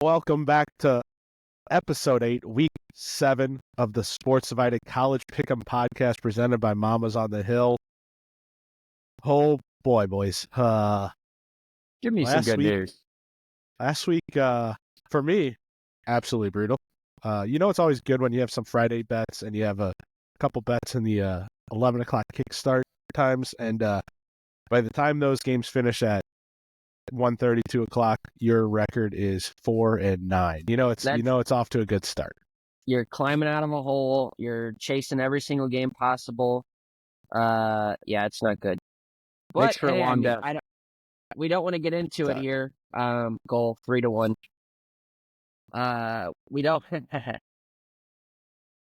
Welcome back to episode 8, week 7 of the Sports Divided College Pick'em podcast presented by Mamas on the Hill. Oh boy, boys. Give me some good news. Last week, for me, absolutely brutal. It's always good when you have some Friday bets and you have a couple bets in the 11 o'clock kickstart times. And by the time those games finish at 1:30, 2 o'clock, your record is 4-9. It's off to a good start. You're climbing out of a hole. You're chasing every single game possible. Yeah, it's not good. But Thanks for a long day. We don't want to get into it here. Goal 3-1. We don't.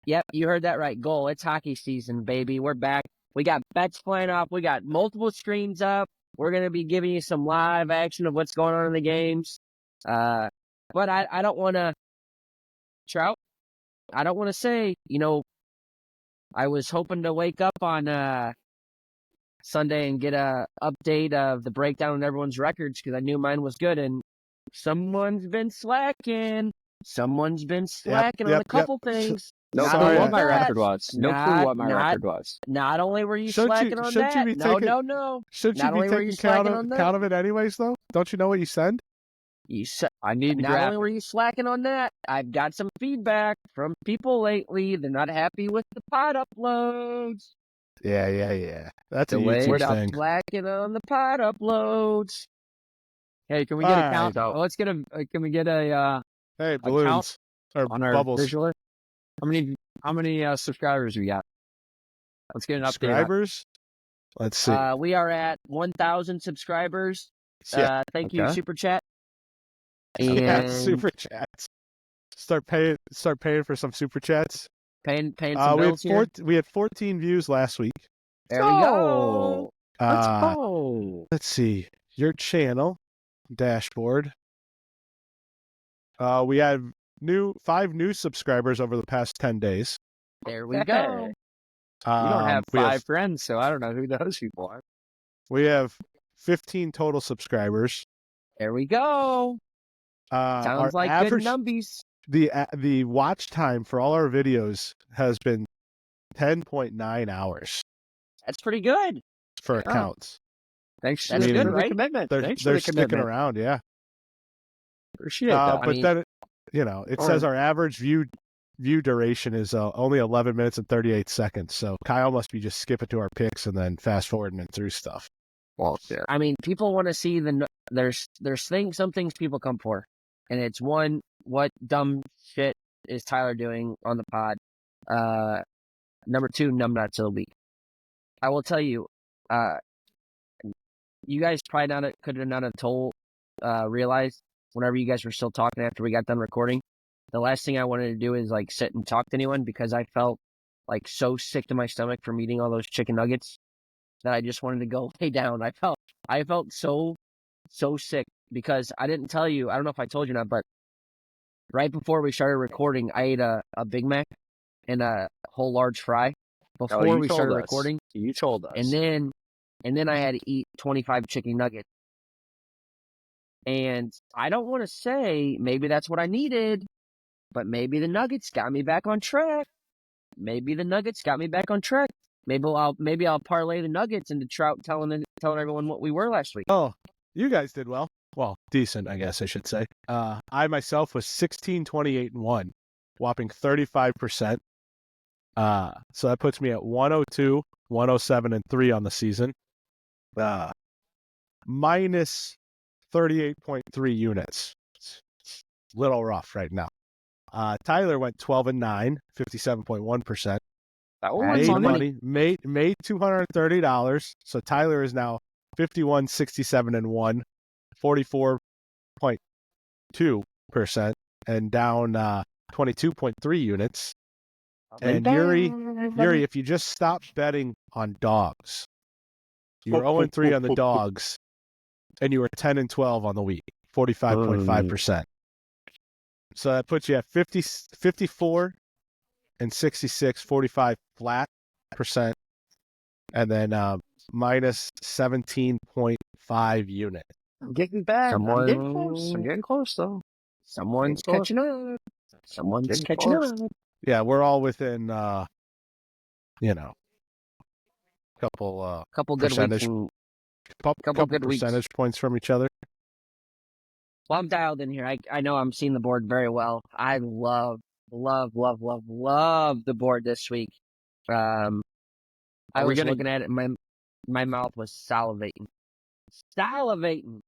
Yep, you heard that right. Goal. It's hockey season, baby. We're back. We got bets flying off. We got multiple screens up. We're going to be giving you some live action of what's going on in the games. But I don't want to, Trout, I don't want to say, I was hoping to wake up on Sunday and get a update of the breakdown on everyone's records because I knew mine was good. And someone's been slacking. Someone's been slacking on a couple things. No clue what my record was. Not only were you slacking on that. No. Shouldn't you be taking count of it anyways, though? Don't you know what you send? I need to Not only were you slacking on that, I've got some feedback from people lately. They're not happy with the pod uploads. Yeah. That's a way huge we're thing. slacking on the pod uploads. Hey, can we get a count? Can we get a hey, balloons or on our bubbles? Visual? How many subscribers we got? Let's get an update. Subscribers? Let's see. We are at 1,000 subscribers. Thank you, Super Chat. Yeah, Super Chats. Start paying for some Super Chats. Paying some bills here. We had 14 views last week. There we go. Let's go. Let's see. Your channel dashboard. We have 5 new subscribers over the past 10 days. There we go. We don't have 5 friends, so I don't know who those people are. We have 15 total subscribers. There we go. Sounds like average, good numbies. The watch time for all our videos has been 10.9 hours. That's pretty good. For accounts. Thanks for the commitment. They're sticking around, yeah. Appreciate that. But then, it says our average view duration is only 11 minutes and 38 seconds. So Kyle must be just skipping to our picks and then fast forwarding it through stuff. Well, yeah. I mean, people want to see there's some things people come for, and it's one, what dumb shit is Tyler doing on the pod? Number 2, Numb not so weak. I will tell you, you guys probably could have not have realized whenever you guys were still talking after we got done recording. The last thing I wanted to do is sit and talk to anyone because I felt so sick to my stomach from eating all those chicken nuggets that I just wanted to go lay down. I felt so sick because I didn't tell you. I don't know if I told you or not, but right before we started recording, I ate a Big Mac and a whole large fry before we started recording. You told us. And then I had to eat 25 chicken nuggets. And I don't want to say maybe that's what I needed, but maybe the nuggets got me back on track. Maybe I'll parlay the nuggets into Trout telling everyone what we were last week. Oh, you guys did well. Well, decent, I guess I should say. I myself was 16, 28, and 1, whopping 35%. So that puts me at 102, 107, and 3 on the season. Minus 38.3 units. It's a little rough right now. Tyler went 12-9, 57.1%. That made money. Made $230. So Tyler is now 51, 67, and 1, 44.2%, and down 22.3 units. And Yuri, if you just stop betting on dogs, you were 0-3 on the dogs, and you were 10-12 on the week, 45.5%. So that puts you at 54 and 66, 45 flat %, and then minus 17.5 unit. I'm getting back. I'm getting close though. Someone's catching up. Someone's catching up. Yeah, we're all within, couple Couple good weeks. percentage, And, couple good weeks. percentage points from each other. well, I'm dialed in here. I know I'm seeing the board very well. I love the board this week. I was looking at it, and my mouth was salivating.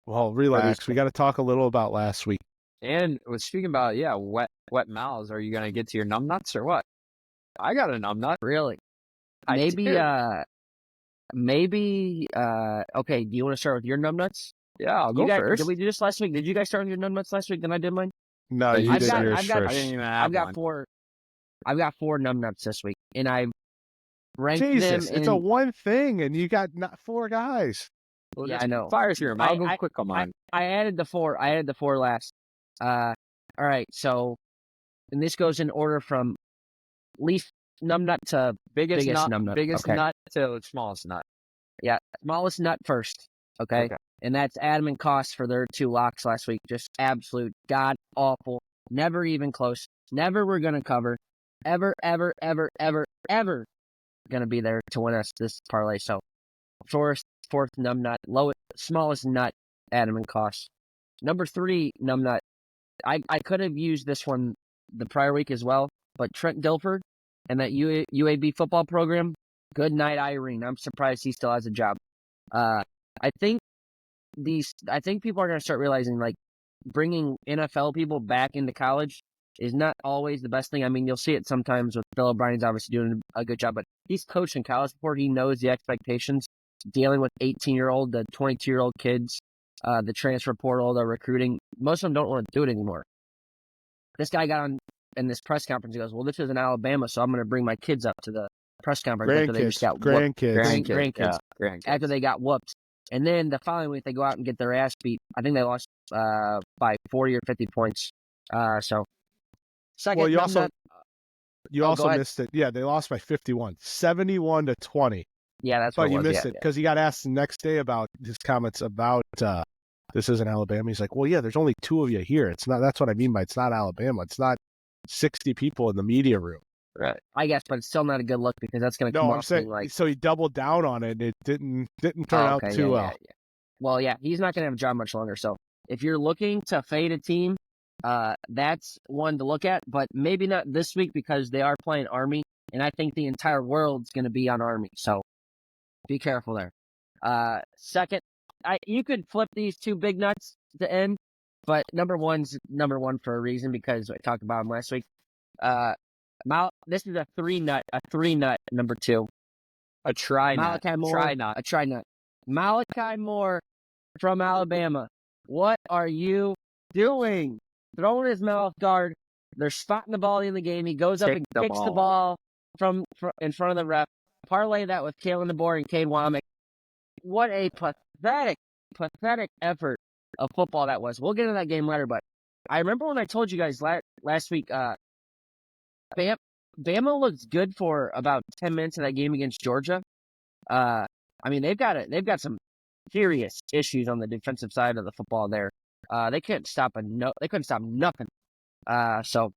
Well, relax. We got to talk a little about last week. And speaking about wet mouths, are you gonna get to your numb nuts or what? I got a numb nut. Really? I Maybe. do. Okay. Do you want to start with your numb nuts? Yeah, I'll go first. Did we do this last week? Did you guys start with your numb nuts last week? Then I did mine. No, you did yours first. I didn't even have I've got one. four. I've got 4 numb nuts this week, and I ranked Jesus, them. it's a one thing, and you got 4 guys. Well, yeah, I know. Fire through them. I'll go quick on mine. I added the 4. I added the 4 last. All right. So, and this goes in order from least numb nut to biggest numb nut. Biggest okay. nut to smallest nut. Yeah, smallest nut first. Okay. And that's Adam and Cost for their 2 locks last week. Just absolute god awful. Never even close. Never were gonna cover. Ever gonna be there to win us this parlay. So, fourth numb nut, smallest nut, Adam and Cost. Number 3 numb nut. I could have used this one the prior week as well, but Trent Dilford and that UAB football program. Good night, Irene. I'm surprised he still has a job. I think people are going to start realizing like bringing NFL people back into college is not always the best thing. I mean, you'll see it sometimes with Bill O'Brien's obviously doing a good job, but he's coached in college before. He knows the expectations, dealing with 18-year-old to 22-year-old kids, the transfer portal, the recruiting. Most of them don't want to do it anymore. This guy got on in this press conference. He goes, well, this is in Alabama, so I'm going to bring my kids up to the press conference after they just got grandkids. After they got whooped. And then the following week, they go out and get their ass beat. I think they lost by 40 or 50 points. So, second. Well, you also missed it. Yeah, they lost by 51, 71-20. Yeah, that's what you missed it because he got asked the next day about his comments about this isn't Alabama. He's like, well, yeah, there's only 2 of you here. It's not. That's what I mean by it's not Alabama. It's not 60 people in the media room. Right. I guess, but it's still not a good look because that's going to come off saying like. So he doubled down on it. And it didn't turn out too well. Yeah. Well, yeah, he's not going to have a job much longer. So if you're looking to fade a team, that's one to look at. But maybe not this week because they are playing Army, and I think the entire world's going to be on Army. So be careful there. Second, you could flip these 2 big nuts to end, but number one's number 1 for a reason because I talked about him last week. This is a 3 nut, number 2. A try nut. A try nut. Malachi Moore from Alabama. What are you doing? Throwing his mouth guard. They're spotting the ball in the game. He goes up and kicks the ball from in front of the ref. Parlay that with Kalen DeBoer and Cade Womack. What a pathetic effort of football that was. We'll get into that game later, but I remember when I told you guys last week, Bama looks good for about 10 minutes of that game against Georgia. I mean, they've got some serious issues on the defensive side of the football there. They couldn't stop nothing. So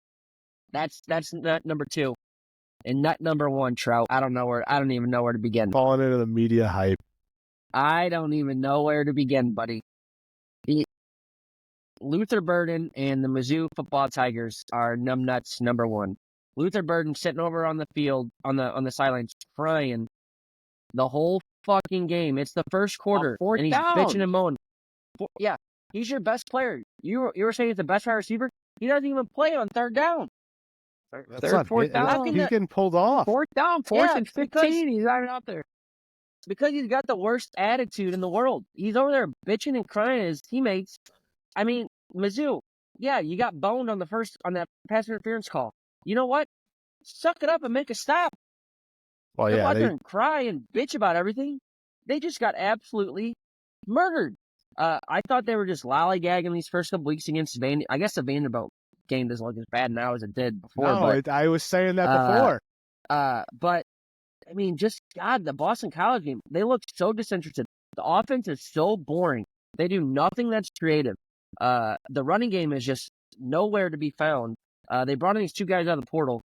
that's nut number 2. And nut number 1, Trout. I don't even know where to begin. Falling into the media hype. I don't even know where to begin, buddy. Luther Burden and the Mizzou football Tigers are numb nuts number 1. Luther Burden sitting over on the field on the sidelines crying the whole fucking game. It's the first quarter, and he's bitching and moaning. Yeah, he's your best player. You were saying he's the best wide receiver. He doesn't even play on 3rd down. Fourth down. He's getting pulled off. 4th down, 4th and 15. He's not even out there. Because he's got the worst attitude in the world. He's over there bitching and crying at his teammates. I mean, Mizzou, yeah, you got boned on that pass interference call. You know what? Suck it up and make a stop. Well, Go out there and cry and bitch about everything. They just got absolutely murdered. I thought they were just lollygagging these first couple weeks against Vanderbilt. I guess the Vanderbilt game doesn't look as bad now as it did before. No, I was saying that before. But, I mean, just, God, the Boston College game, they look so disinterested. The offense is so boring. They do nothing that's creative. The running game is just nowhere to be found. They brought in these two guys out of the portal.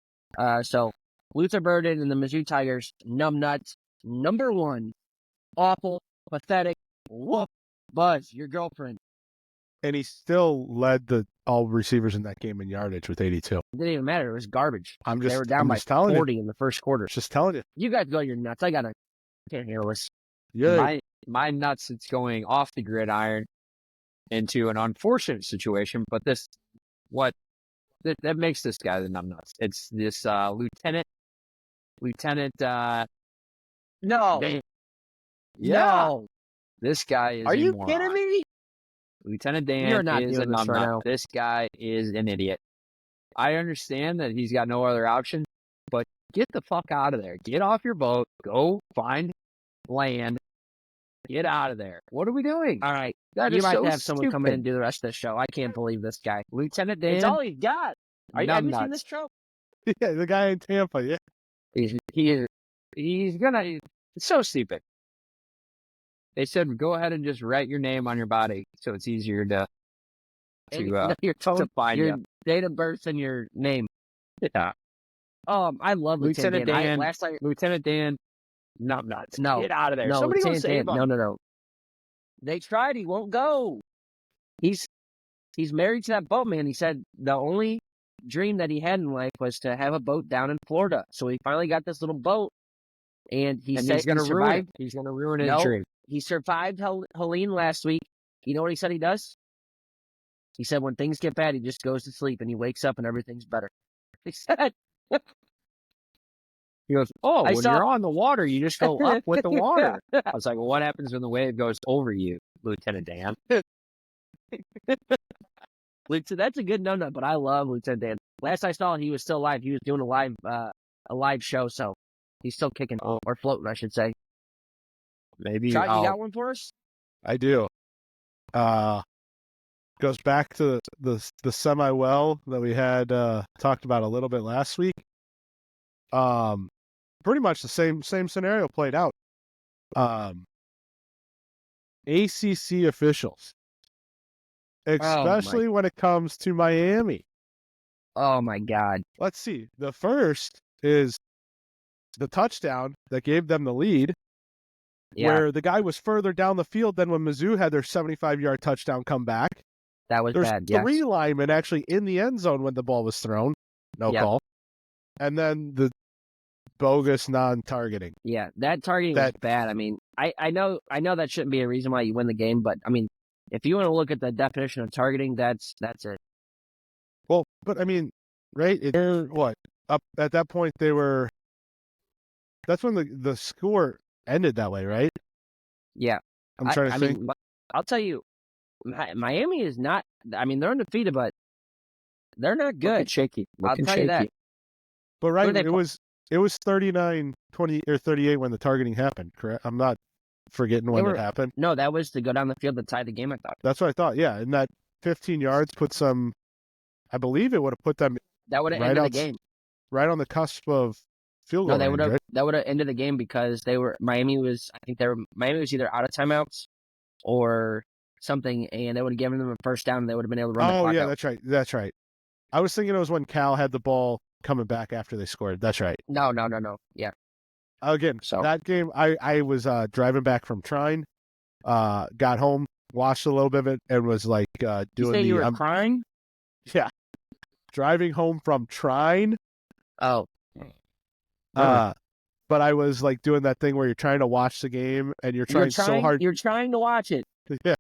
So Luther Burden and the Mizzou Tigers, numbnuts, number one, awful, pathetic, whoop, Buzz, your girlfriend. And he still led all receivers in that game in yardage with 82. It didn't even matter. It was garbage. They were down by 40 in the first quarter. Just telling you. You guys go, you're nuts. I can't handle this. Yeah. My nuts, it's going off the gridiron into an unfortunate situation, but that makes this guy the numbnuts. It's this Lieutenant. No. No. This guy is. Are you kidding me? Lieutenant Dan You're not is a doing this right now. numbnut. This guy is an idiot. I understand that he's got no other option, but get the fuck out of there. Get off your boat. Go find land. Get out of there. What are we doing? All right. That you is might so have someone come in stupid. and do the rest of the show. I can't believe this guy. Lieutenant Dan. It's all he's got. Have you seen numbnuts. this show? Yeah, the guy in Tampa, yeah. He's gonna. It's so stupid. They said go ahead and just write your name on your body, so it's easier to Your phone, to find your you. date of birth, and your name. Yeah. I love Lieutenant Dan. Lieutenant Dan, numbnuts. No. Get out of there. No, Somebody go Lieutenant save Dan. him. No. They tried. He won't go. He's married to that boatman. He said the only dream that he had in life was to have a boat down in Florida. So he finally got this little boat, and he's gonna ruin it. survived. He's gonna ruin his No. dream. He survived Helene last week. You know what he said he does? He said when things get bad, he just goes to sleep and he wakes up and everything's better. He said. He goes, oh, I when saw- you're on the water, you just go up with the water. I was like, well, what happens when the wave goes over you, Lieutenant Dan? That's a good no-no, but I love Lieutenant Dan. Last I saw, he was still alive. He was doing a live show, so he's still kicking or floating, I should say. Maybe Trot, you got one for us? I do. Goes back to the semi-well that we had talked about a little bit last week. Pretty much the same scenario played out. ACC officials, especially when it comes to Miami. Oh my God! Let's see. The first is the touchdown that gave them the lead, where the guy was further down the field than when Mizzou had their 75-yard touchdown come back. That was There's bad. three linemen actually in the end zone when the ball was thrown. No call. And then the bogus non-targeting. Yeah, that targeting was bad. I mean, I know that shouldn't be a reason why you win the game, but I mean, if you want to look at the definition of targeting, that's it. Well, but I mean, right? They're what? Up at that point, they were. That's when the score ended that way, right? Yeah, I'm trying to think. mean, I'll tell you, Miami is not. I mean, they're undefeated, but they're not good. Looking shaky. I'll tell you that. But right, it was 39-20 or 38 when the targeting happened. Correct? I'm not forgetting when it happened. No, that was to go down the field to tie the game. I thought. That's what I thought. Yeah, and that 15 yards put some. I believe it would have put them. That would have ended the game. Right on the cusp of field goal. No, right? that would have ended the game because Miami was either out of timeouts or something, and they would have given them a first down and they would have been able to run the clock out. That's right. I was thinking it was when Cal had the ball coming back after they scored. That's right. No. Yeah. Again, that game, I was driving back from Trine, got home, watched a little bit of it, and was like doing you say you were crying? Yeah. Driving home from Trine. Oh. But I was like doing that thing where you're trying to watch the game and you're trying so hard. You're trying to watch it. Yeah.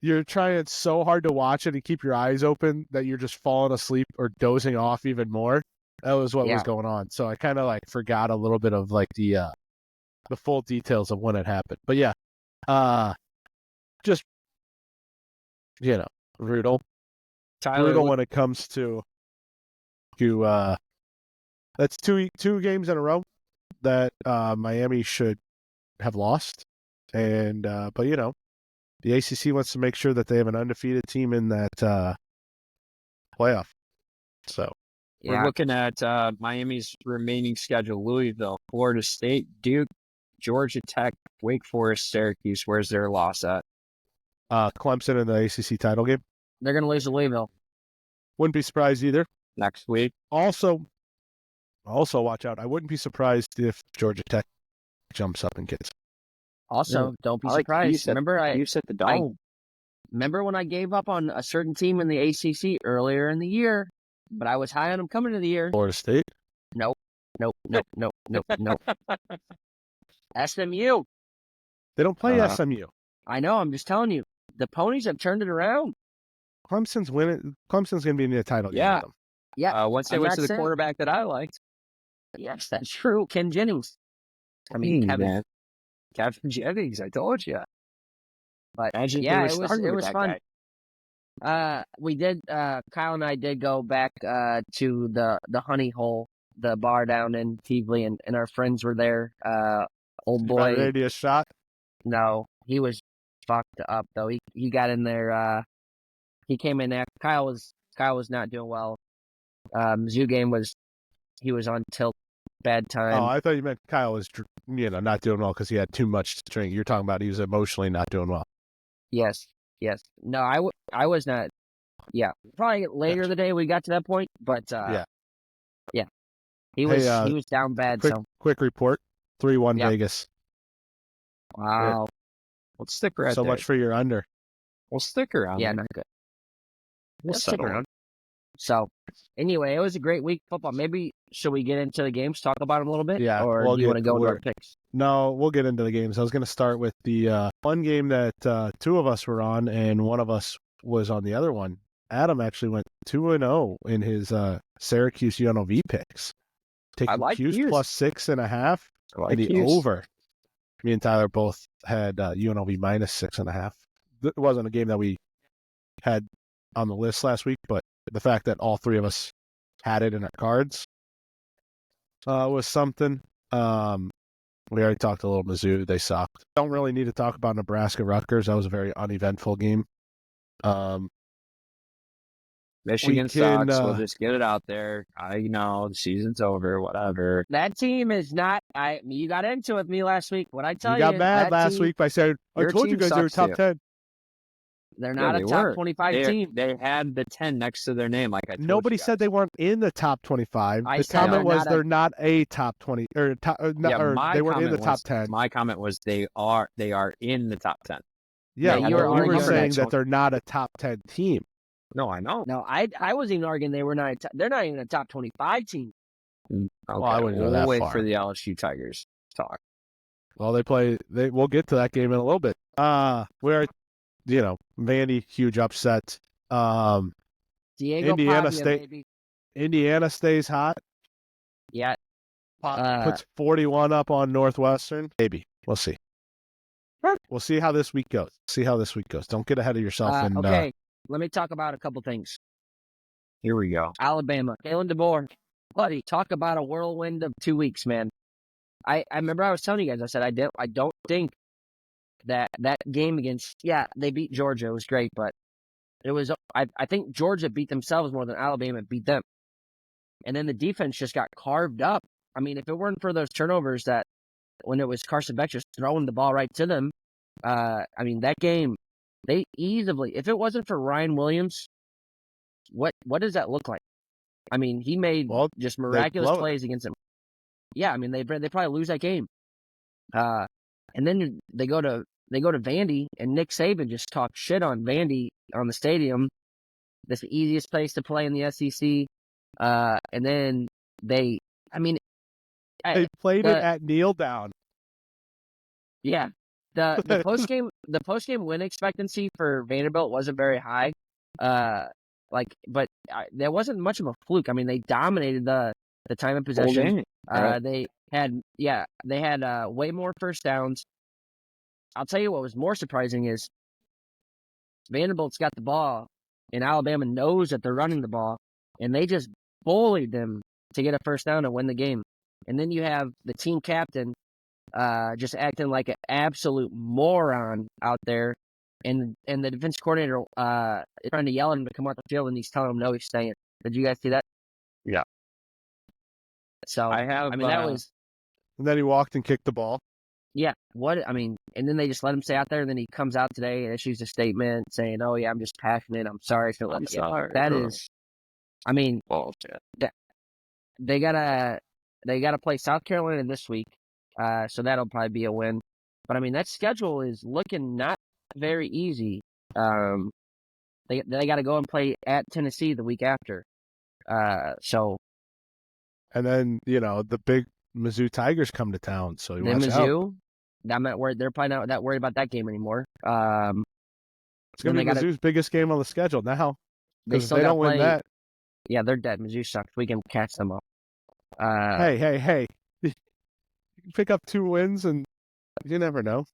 You're trying so hard to watch it and keep your eyes open that you're just falling asleep or dozing off even more. That was what was going on. So I kind of like forgot a little bit of like the full details of when it happened. But yeah, just brutal. Brutal when it comes to that's two games in a row that Miami should have lost, and but the ACC wants to make sure that they have an undefeated team in that playoff. So we're looking at Miami's remaining schedule: Louisville, Florida State, Duke, Georgia Tech, Wake Forest, Syracuse. Where's their loss at? Clemson in the ACC title game. They're going to lose to Louisville. Wouldn't be surprised either. Next week. Also watch out. I wouldn't be surprised if Georgia Tech jumps up and gets. Also, don't be I like surprised. you set the dog. Remember when I gave up on a certain team in the ACC earlier in the year, but I was high on them coming to the year. Florida State. Nope. SMU. They don't play SMU. I know. I'm just telling you. The Ponies have turned it around. Clemson's winning. Clemson's going to be in the title game. Yeah. With them. Yeah. Once they went to the quarterback that I liked. Yes, that's true. Ken Jennings. I mean, Kevin Jennings. I told you. But imagine yeah, it was fun. We did. Kyle and I did go back to the Honey Hole, the bar down in Peevely, and our friends were there. Old boy. Ready a shot? No, he was fucked up though. He got in there. He came in there. Kyle was not doing well. Zoo game he was on tilt, bad time. Oh, I thought you meant Kyle was not doing well because he had too much to drink. You're talking about he was emotionally not doing well. Yes. No, I was not. Yeah, probably later in the day we got to that point, but yeah. He was down bad. Quick report: 3-1 Vegas. Wow. We'll stick around. So much for your under. We'll stick around. Yeah, not good. We'll stick around. So, anyway, it was a great week football. Maybe should we get into the games, talk about them a little bit? Yeah. Or do you want to go into our picks? No, we'll get into the games. I was going to start with the one game that two of us were on, and one of us was on the other one. Adam actually went 2-0 in his Syracuse UNLV picks. Taking Cuse plus 6.5 and the over. Me and Tyler both had UNLV minus 6.5. It wasn't a game that we had on the list last week, but the fact that all three of us had it in our cards was something. We already talked a little Mizzou. They sucked. Don't really need to talk about Nebraska-Rutgers. That was a very uneventful game. Michigan sucks. We'll just get it out there. The season's over. Whatever. That team is not. You got into it with me last week. What I tell you, got mad last week by saying, "I told you guys they were top 10." They're not a top 25 team. They had the 10 next to their name, like I told Nobody said they weren't in the top 25. The comment was they're not a top 20 or they weren't in the top 10. My comment was they are in the top 10. Yeah, you were saying that they're not a top 10 team. No, I know. No, I wasn't even arguing they were not. They're not even a top 25 team. Okay, well, I wouldn't go that far. We'll wait for the LSU Tigers to talk. Well, we'll get to that game in a little bit. Where, Vandy, huge upset. Indiana State. Baby. Indiana stays hot. Yeah. Puts 41 up on Northwestern. Maybe. We'll see. We'll see how this week goes. Don't get ahead of yourself. Okay. Let me talk about a couple things. Here we go. Alabama. Kalen DeBoer. Buddy, talk about a whirlwind of 2 weeks, man. I remember I was telling you guys, I said I don't think that game against, they beat Georgia. It was great, but it was, I think Georgia beat themselves more than Alabama beat them. And then the defense just got carved up. I mean, if it weren't for those turnovers that when it was Carson Beck just throwing the ball right to them, that game, they easily, if it wasn't for Ryan Williams, what does that look like? I mean, he made just miraculous plays against them. Yeah, I mean, they probably lose that game. And then they go to Vandy, and Nick Saban just talked shit on Vandy on the stadium. That's the easiest place to play in the SEC. And then they played it at kneel down. Yeah. The post game win expectancy for Vanderbilt wasn't very high. But there wasn't much of a fluke. I mean, they dominated the time of possession. They had way more first downs. I'll tell you what was more surprising is Vanderbilt's got the ball, and Alabama knows that they're running the ball, and they just bullied them to get a first down and win the game. And then you have the team captain just acting like an absolute moron out there, and the defense coordinator is trying to yell at him to come out the field, and he's telling him no, he's staying. Did you guys see that? Yeah. So that was. And then he walked and kicked the ball. Yeah, and then they just let him stay out there, and then he comes out today and issues a statement saying, "Oh yeah, I'm just passionate. I'm sorry for letting sorry. That is, Bullshit. they gotta play South Carolina this week, so that'll probably be a win. But that schedule is looking not very easy. They got to go and play at Tennessee the week after. So. And then the big Mizzou Tigers come to town, so you watch Mizzou, they're probably not that worried about that game anymore. It's gonna be Mizzou's biggest game on the schedule now. Because if they don't win that, yeah, they're dead. Mizzou sucks. We can catch them up. Hey! You can pick up 2 wins, and you never know.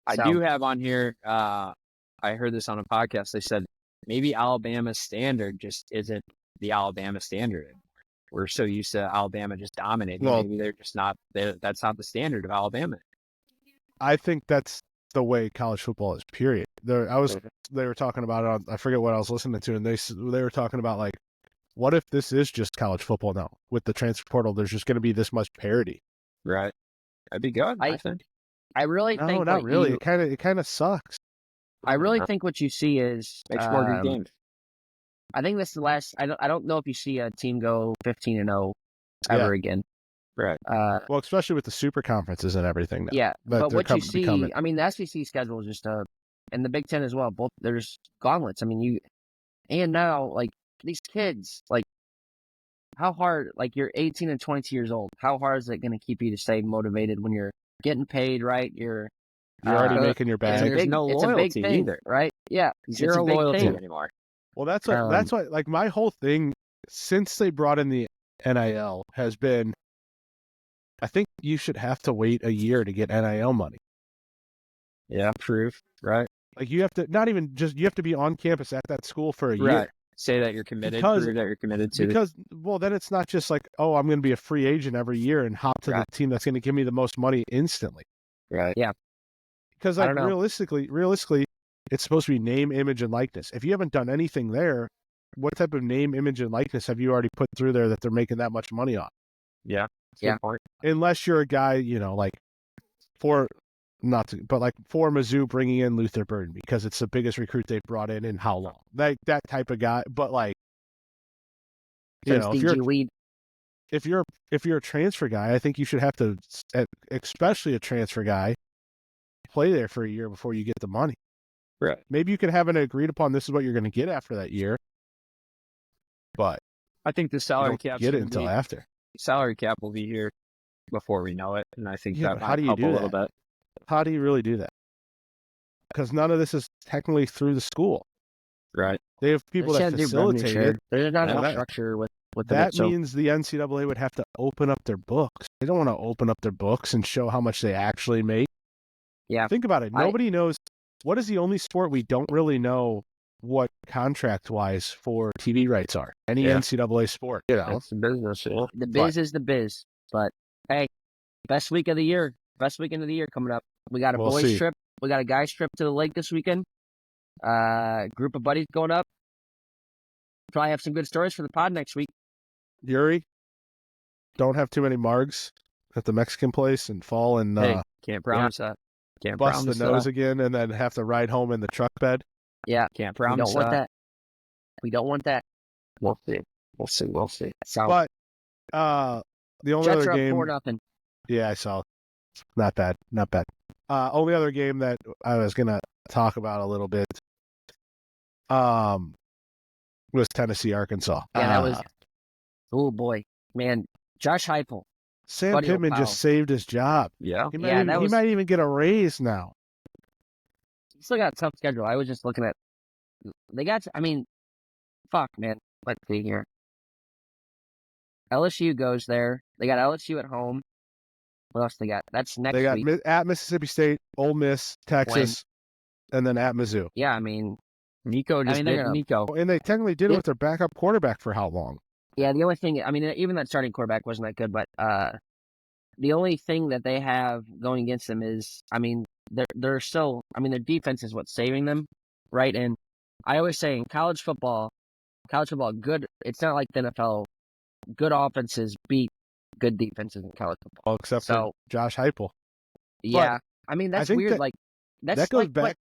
I do have on here. I heard this on a podcast. They said maybe Alabama's standard just isn't the Alabama standard anymore. We're so used to Alabama just dominating. Well, maybe they're just not. That's not the standard of Alabama. I think that's the way college football is. Period. They were talking about it. I forget what I was listening to, and they were talking about like, what if this is just college football now with the transfer portal? There's just going to be this much parity. Right. That'd be good. I think. I really think. No, not really. It kind of sucks. I really think what you see is makes more good games. I think this is the last. I don't know if you see a team go 15-0 ever again. Right. Well, especially with the super conferences and everything. Now, yeah, but what you see, the SEC schedule is just and the Big Ten as well. Both there's gauntlets. And now like these kids, like how hard? Like you're 18 and 22 years old. How hard is it going to keep you to stay motivated when you're getting paid? Right. You're already making your bag. There's no loyalty thing, either, right? Yeah, zero loyalty anymore. Well, that's why. Like my whole thing since they brought in the NIL has been, I think you should have to wait a year to get NIL money. Yeah, proof, right? Like you have to you have to be on campus at that school for a year. Say that you're committed. Prove that you're committed to because then it's not just like, oh, I'm going to be a free agent every year and hop to the team that's going to give me the most money instantly. Right. Yeah. Because like realistically, it's supposed to be name, image, and likeness. If you haven't done anything there, what type of name, image, and likeness have you already put through there that they're making that much money on? Yeah. Yeah. Unless you're a guy, like for Mizzou bringing in Luther Burden because it's the biggest recruit they've brought in how long? Like that type of guy. But like, if you're a transfer guy, I think you should have to, especially a transfer guy, play there for a year before you get the money. Right. Maybe you can have an agreed upon this is what you're going to get after that year. But I think the salary cap get it until after. Salary cap will be here before we know it, and I think that how do you do a little bit. How do you really do that? Because none of this is technically through the school. Right. They have people that facilitate it. There's not enough structure with that. Means the NCAA would have to open up their books. They don't want to open up their books and show how much they actually make. Yeah. Think about it. Nobody knows. What is the only sport we don't really know what contract-wise for TV rights are? Any NCAA sport. It's the business. Yeah. The biz is the biz. But, hey, best week of the year. Best weekend of the year coming up. We got a boys trip. We got a guys trip to the lake this weekend. Group of buddies going up. Probably have some good stories for the pod next week. Yuri, don't have too many margs at the Mexican place and fall and can't promise that. Can't bust promise the nose again and then have to ride home in the truck bed. Yeah, can't promise that. We don't want that. We'll see. So, but the only Jets other are game. up 4-0. Yeah, I saw. Not bad. Only other game that I was gonna talk about a little bit was Tennessee, Arkansas. Yeah, that was. Oh boy, man, Josh Heupel. Sam Pittman just saved his job. Yeah, he might even get a raise now. Still got a tough schedule. I was just looking at. They got. Fuck, man. Let's see here. LSU goes there. They got LSU at home. What else they got? That's next week. They got at Mississippi State, Ole Miss, Texas, and then at Mizzou. Yeah, Nico just did Nico. And they technically did it with their backup quarterback for how long? Yeah, the only thing, even that starting quarterback wasn't that good, but the only thing that they have going against them is, they're still, their defense is what's saving them, right? And I always say in college football, good, it's not like the NFL, good offenses beat good defenses in college football. Except for Josh Heupel. Yeah. I mean, that's think weird. that- Like, that's that goes like, back. but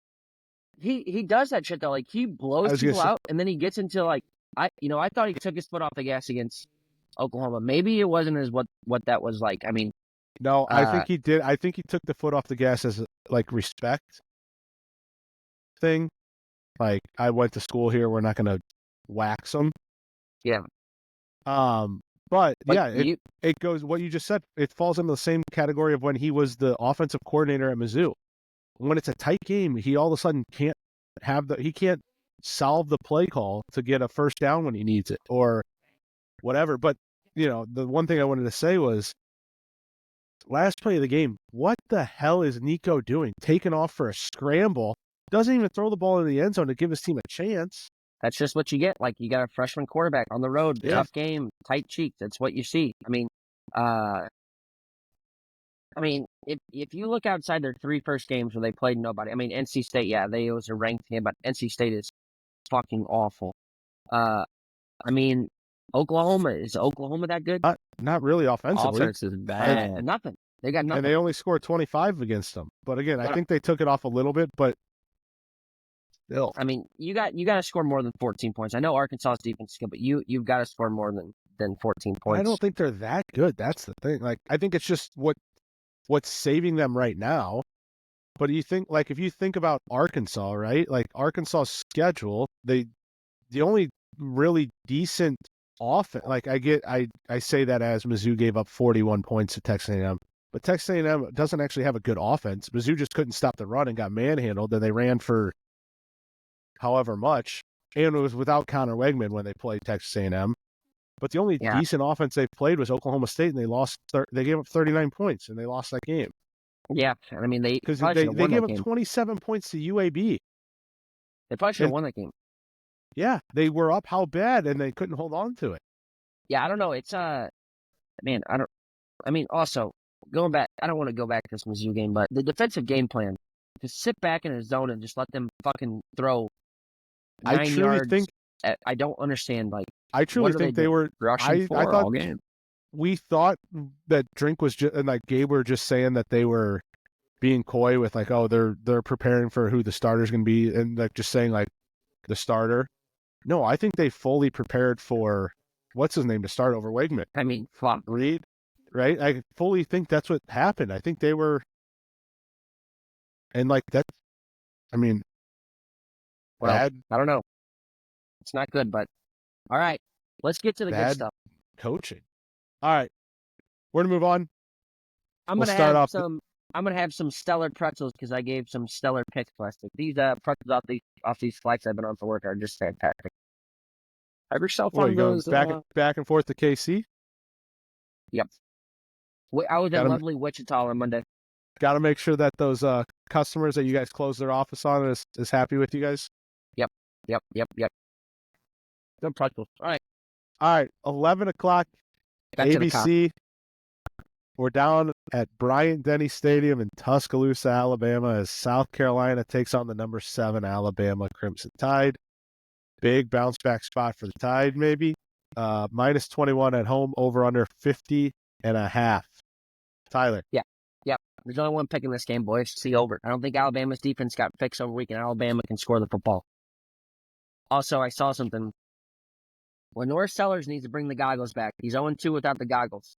he does that shit though. Like, he blows was gonna people say- out, and then he gets into like, I thought he took his foot off the gas against Oklahoma. Maybe it wasn't as what that was like. I mean, No, I think he did. I think he took the foot off the gas as like respect thing. Like, I went to school here. We're not going to wax them. Yeah. But Like, yeah, it goes what you just said. It falls into the same category of when he was the offensive coordinator at Mizzou. When it's a tight game, he all of a sudden can't he can't solve the play call to get a first down when he needs it or whatever. But the one thing I wanted to say was last play of the game. What the hell is Nico doing? Taking off for a scramble, doesn't even throw the ball in the end zone to give his team a chance. that's just what you get. Like, you got a freshman quarterback on the road, Yeah. tough game, tight cheeks. That's what you see. I mean, if you look outside their 3 first games where they played nobody, I mean, NC State, yeah, it was a ranked game, but NC State is fucking awful. I mean, is Oklahoma that good? Not really offensively. Offense is bad. Nothing. They got nothing. And they only scored 25 against them. But again, I think they took it off a little bit, but still. I mean, you got to score more than 14 points. I know Arkansas's defense is good, but you've got to score more than 14 points. I don't think they're that good. That's the thing. Like, I think it's just what's saving them right now. But if you think about Arkansas, right? Like, Arkansas's schedule, the only really decent offense, like I say that as Mizzou gave up 41 points to Texas A&M, but Texas A&M doesn't actually have a good offense. Mizzou just couldn't stop the run and got manhandled, and they ran for however much, and it was without Connor Wegman when they played Texas A&M. But the only decent offense they played was Oklahoma State, and they lost. They gave up 39 points, and they lost that game. Yeah, I mean, they gave up 27 points to UAB. They probably should have won that game. Yeah, they were up how bad, and they couldn't hold on to it. Yeah, I don't know. It's man, also going back. I don't want to go back to this Mizzou game, but the defensive game plan, just sit back in a zone and just let them fucking throw 9 yards. I don't understand. Like, I truly think they were rushing I thought all game. We thought that Drink was just, and like Gabe were just saying that they were being coy with like, oh, they're preparing for who the starter's going to be, and like just saying like the starter. No, I think they fully prepared for what's his name to start over Wegman. I mean, fuck. Reed, right? I fully think that's what happened. I think they were, and like that. I mean, bad. I don't know. It's not good, but all right. Let's get to the good stuff. Coaching. All right, we're gonna move on. I'm gonna have some stellar pretzels because I gave some stellar picks last week. These pretzels off these flights I've been on for work are just fantastic. Have yourself on those back and forth to KC. Yep. I was in lovely Wichita on Monday. Got to make sure that those customers that you guys closed their office on is happy with you guys. Yep. Good pretzels. All right. 11 o'clock. ABC. We're down at Bryant-Denny Stadium in Tuscaloosa, Alabama, as South Carolina takes on the number 7 Alabama Crimson Tide. Big bounce back spot for the Tide, maybe. Minus 21 at home, over under 50.5. Tyler. Yeah. There's only one pick in this game, boys. See over. I don't think Alabama's defense got fixed over weekend. Alabama can score the football. Also, I saw something. Lenore Sellers needs to bring the goggles back. He's 0-2 without the goggles.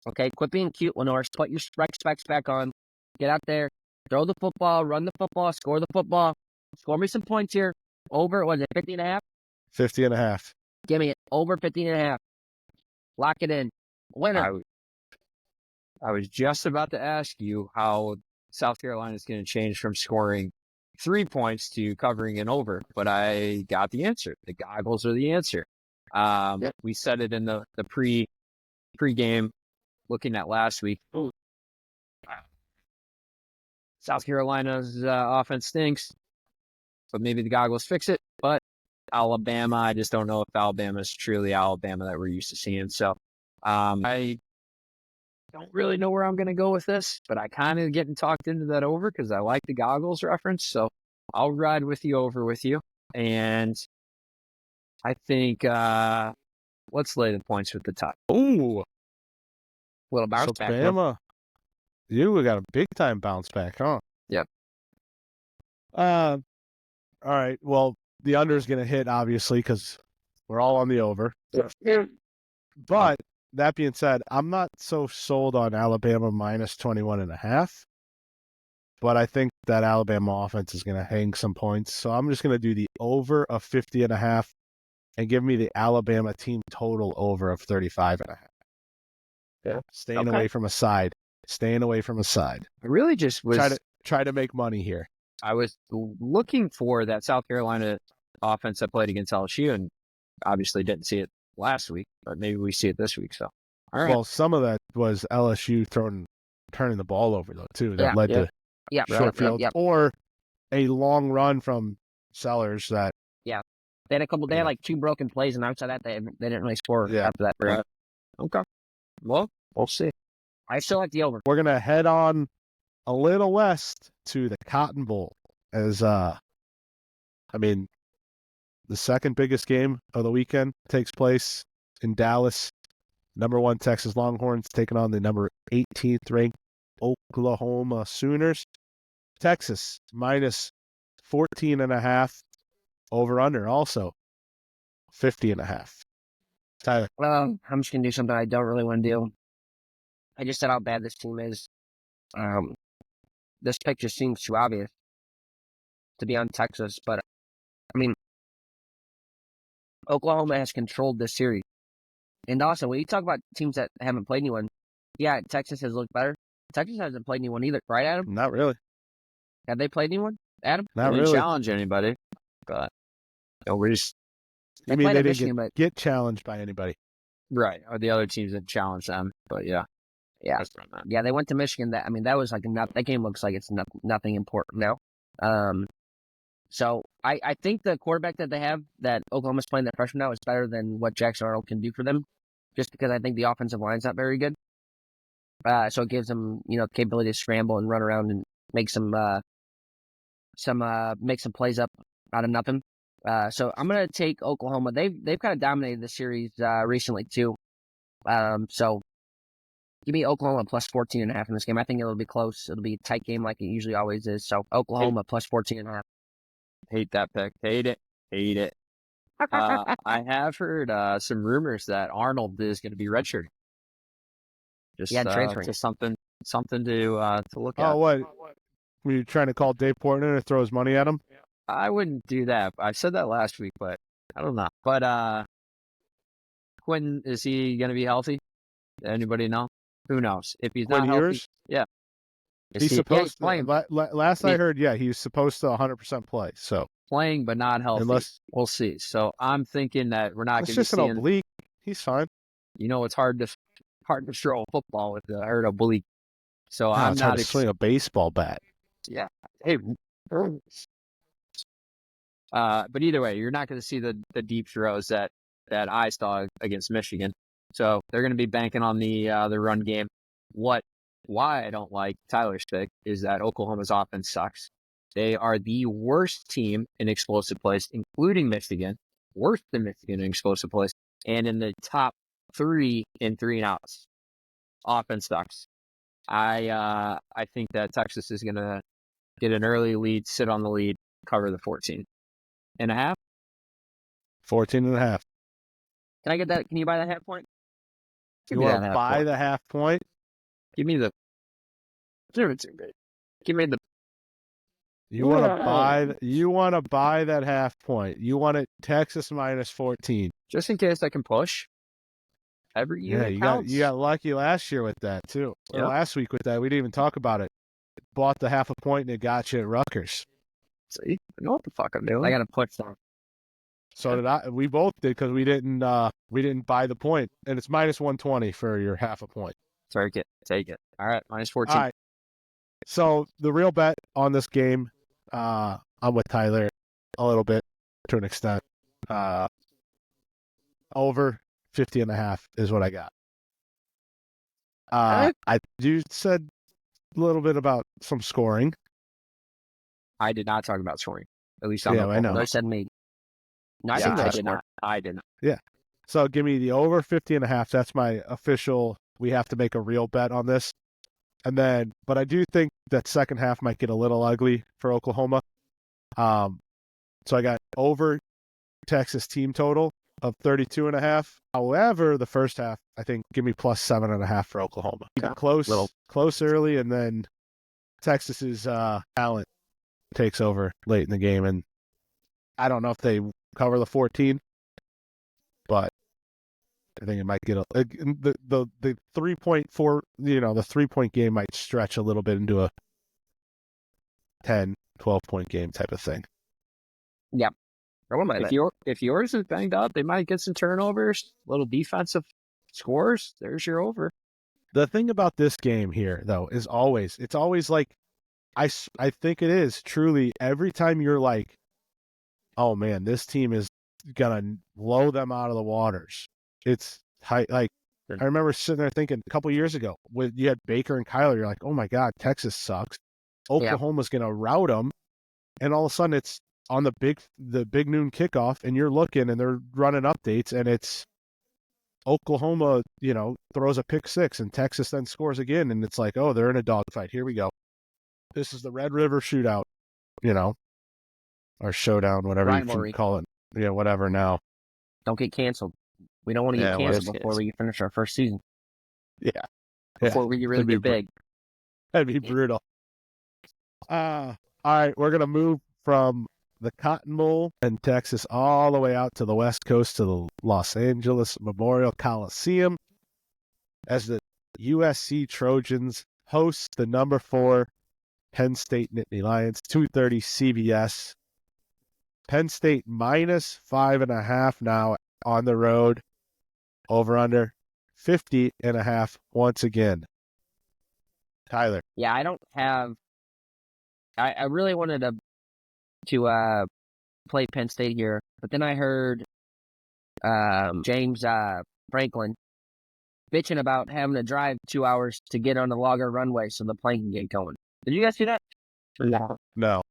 Okay, quit being cute, Lenore. Put your specs back on. Get out there. Throw the football. Run the football. Score the football. Score me some points here. Over, was it 50.5? 50.5. Give me it. Over 50.5. Lock it in. Winner. I was just about to ask you how South Carolina is going to change from scoring 3 points to covering an over, but I got the answer. The goggles are the answer. We said it in the pre-game looking at last week. South Carolina's offense stinks, but maybe the goggles fix it. But Alabama, I just don't know if Alabama is truly Alabama that we're used to seeing. So I don't really know where I'm going to go with this, but I kind of getting talked into that over because I like the goggles reference. So I'll ride with the over with you. And I think let's lay the points with the Tide. Ooh. Little bounce back. Alabama. You got a big time bounce back, huh? Yep. All right. Well, the under is going to hit, obviously, because we're all on the over. Yeah. But that being said, I'm not so sold on Alabama minus 21.5. But I think that Alabama offense is going to hang some points. So I'm just going to do the over of 50.5 and give me the Alabama team total over of 35.5. Yeah. Staying away from a side. Staying away from a side. I really just was Try to make money here. I was looking for that South Carolina offense that played against LSU, and obviously didn't see it last week, but maybe we see it this week. So, all right. Well, some of that was LSU turning the ball over, though, too. That led to short field or a long run from Sellers that. Yeah. They had like 2 broken plays, and outside that, they didn't really score after that. Right. Okay. Well, we'll see. I still like the over. We're going to head on a little west to the Cotton Bowl as, the second biggest game of the weekend takes place in Dallas. Number 1 Texas Longhorns taking on the number 18th ranked Oklahoma Sooners. Texas minus 14.5. Over under also 50.5. Tyler. Well, I'm just going to do something I don't really want to do. I just said how bad this team is. This pick just seems too obvious to be on Texas, but Oklahoma has controlled this series. And also, when you talk about teams that haven't played anyone, Texas has looked better. Texas hasn't played anyone either, right, Adam? Not really. Have they played anyone, Adam? Not They really. didn't challenge anybody, but we just they didn't get challenged by anybody. right. Or the other teams didn't challenge them, but yeah. They went to Michigan. That was like that game looks like it's nothing important now. So I think the quarterback that they have, that Oklahoma's playing, that freshman now, is better than what Jackson Arnold can do for them, just because I think the offensive line's not very good. So it gives them, the capability to scramble and run around and make some plays up out of nothing. So I'm gonna take Oklahoma. They've kind of dominated the series recently too. So give me Oklahoma plus 14.5 in this game. I think it'll be close. It'll be a tight game like it usually always is. So Oklahoma plus 14.5. Hate that pick. Hate it. I have heard some rumors that Arnold is going to be redshirted. Just transferring. Just something to look at. Oh, what? Were you trying to call Dave Portnoy to throw his money at him? I wouldn't do that. I said that last week, but I don't know. But Quinn, is he going to be healthy? Anybody know? Who knows? If he's not healthy, yeah. He's supposed to. Last I heard, he was supposed to 100% play. So playing, but not healthy. We'll see. So I'm thinking that we're not going to be seeing. It's just an oblique. He's fine. It's hard to throw a football with an oblique. So I'm not hard to swing a baseball bat. Yeah. Hey. But either way, you're not going to see the deep throws that I saw against Michigan. So they're going to be banking on the run game. Why I don't like Tyler's pick is that Oklahoma's offense sucks. They are the worst team in explosive plays, including Michigan. Worse than Michigan in explosive plays, and in the top 3 in 3-and-outs. Offense sucks. I think that Texas is going to get an early lead, sit on the lead, cover the 14.5. 14.5. Can I get that? Can you buy that half point? You want to buy the half point? Give me the. Give me the. You want to buy? You want to buy that half point? You want it Texas minus 14, just in case I can push. Every year, you got lucky last year with that too. Or last week with that, we didn't even talk about it. Bought the half a point and it got you at Rutgers. See, I know what the fuck I'm doing. I got to push them. So did I. We both did because we didn't buy the point, and it's minus 120 for your half a point. Take it. All right, minus 14. All right. So the real bet on this game, I'm with Tyler a little bit to an extent. Over 50.5 is what I got. You said a little bit about some scoring. I did not talk about scoring. At least I know. I said maybe. No, I did not. Yeah. So give me the over 50.5. That's my official. We have to make a real bet on this. But I do think that second half might get a little ugly for Oklahoma. So I got over Texas team total of 32.5. However, the first half, I think, give me plus 7.5 for Oklahoma. Keep it close early, and then Texas's talent takes over late in the game. And I don't know if they cover the 14, but I think it might get the 3.4, the 3-point game might stretch a little bit into a 10, 12-point game type of thing. Yep. If yours is banged up, they might get some turnovers, little defensive scores. There's your over. The thing about this game here, though, is it's always like, I think it is truly every time you're like, oh man, this team is gonna blow them out of the waters. It's high, like I remember sitting there thinking a couple years ago when you had Baker and Kyler, you're like, oh my God, Texas sucks. Oklahoma's gonna rout them, and all of a sudden it's on the big noon kickoff, and you're looking and they're running updates, and it's Oklahoma, throws a pick six, and Texas then scores again, and it's like, oh, they're in a dogfight. Here we go. This is the Red River Shootout, or Showdown, whatever Rivalry. you can call it. Yeah, whatever now. Don't get canceled. We don't want to get canceled before we finish our first season. Yeah. Before we really get big. That'd be brutal. All right, we're going to move from the Cotton Bowl in Texas all the way out to the West Coast to the Los Angeles Memorial Coliseum as the USC Trojans host the number 4 Penn State Nittany Lions, 2:30 CBS. Penn State minus 5.5 now on the road. Over under 50.5 once again. Tyler. Yeah, I don't have. I really wanted to play Penn State here, but then I heard James Franklin bitching about having to drive 2 hours to get on the logger runway so the plane can get going. Did you guys see that? No.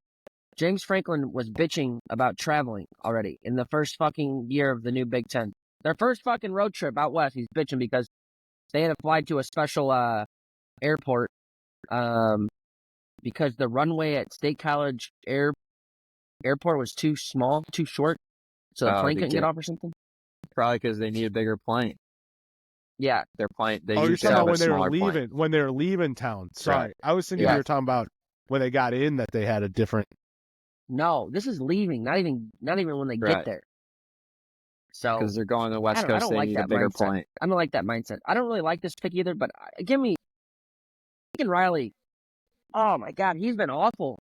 James Franklin was bitching about traveling already in the first fucking year of the new Big Ten. Their first fucking road trip out west, he's bitching because they had to fly to a special airport because the runway at State College Airport was too small, too short, so the plane couldn't get off or something. Probably because they need a bigger plane. Yeah, their plane. They you're used to talking have about a smaller plane. when they were leaving town. Sorry, Right. I was thinking you were talking about when they got in that they had a different. No, this is leaving. Not even when they get there. So because they're going to the West Coast, they need a bigger plane. I don't like that mindset. I don't really like this pick either. But give me Lincoln Riley. Oh my God, he's been awful,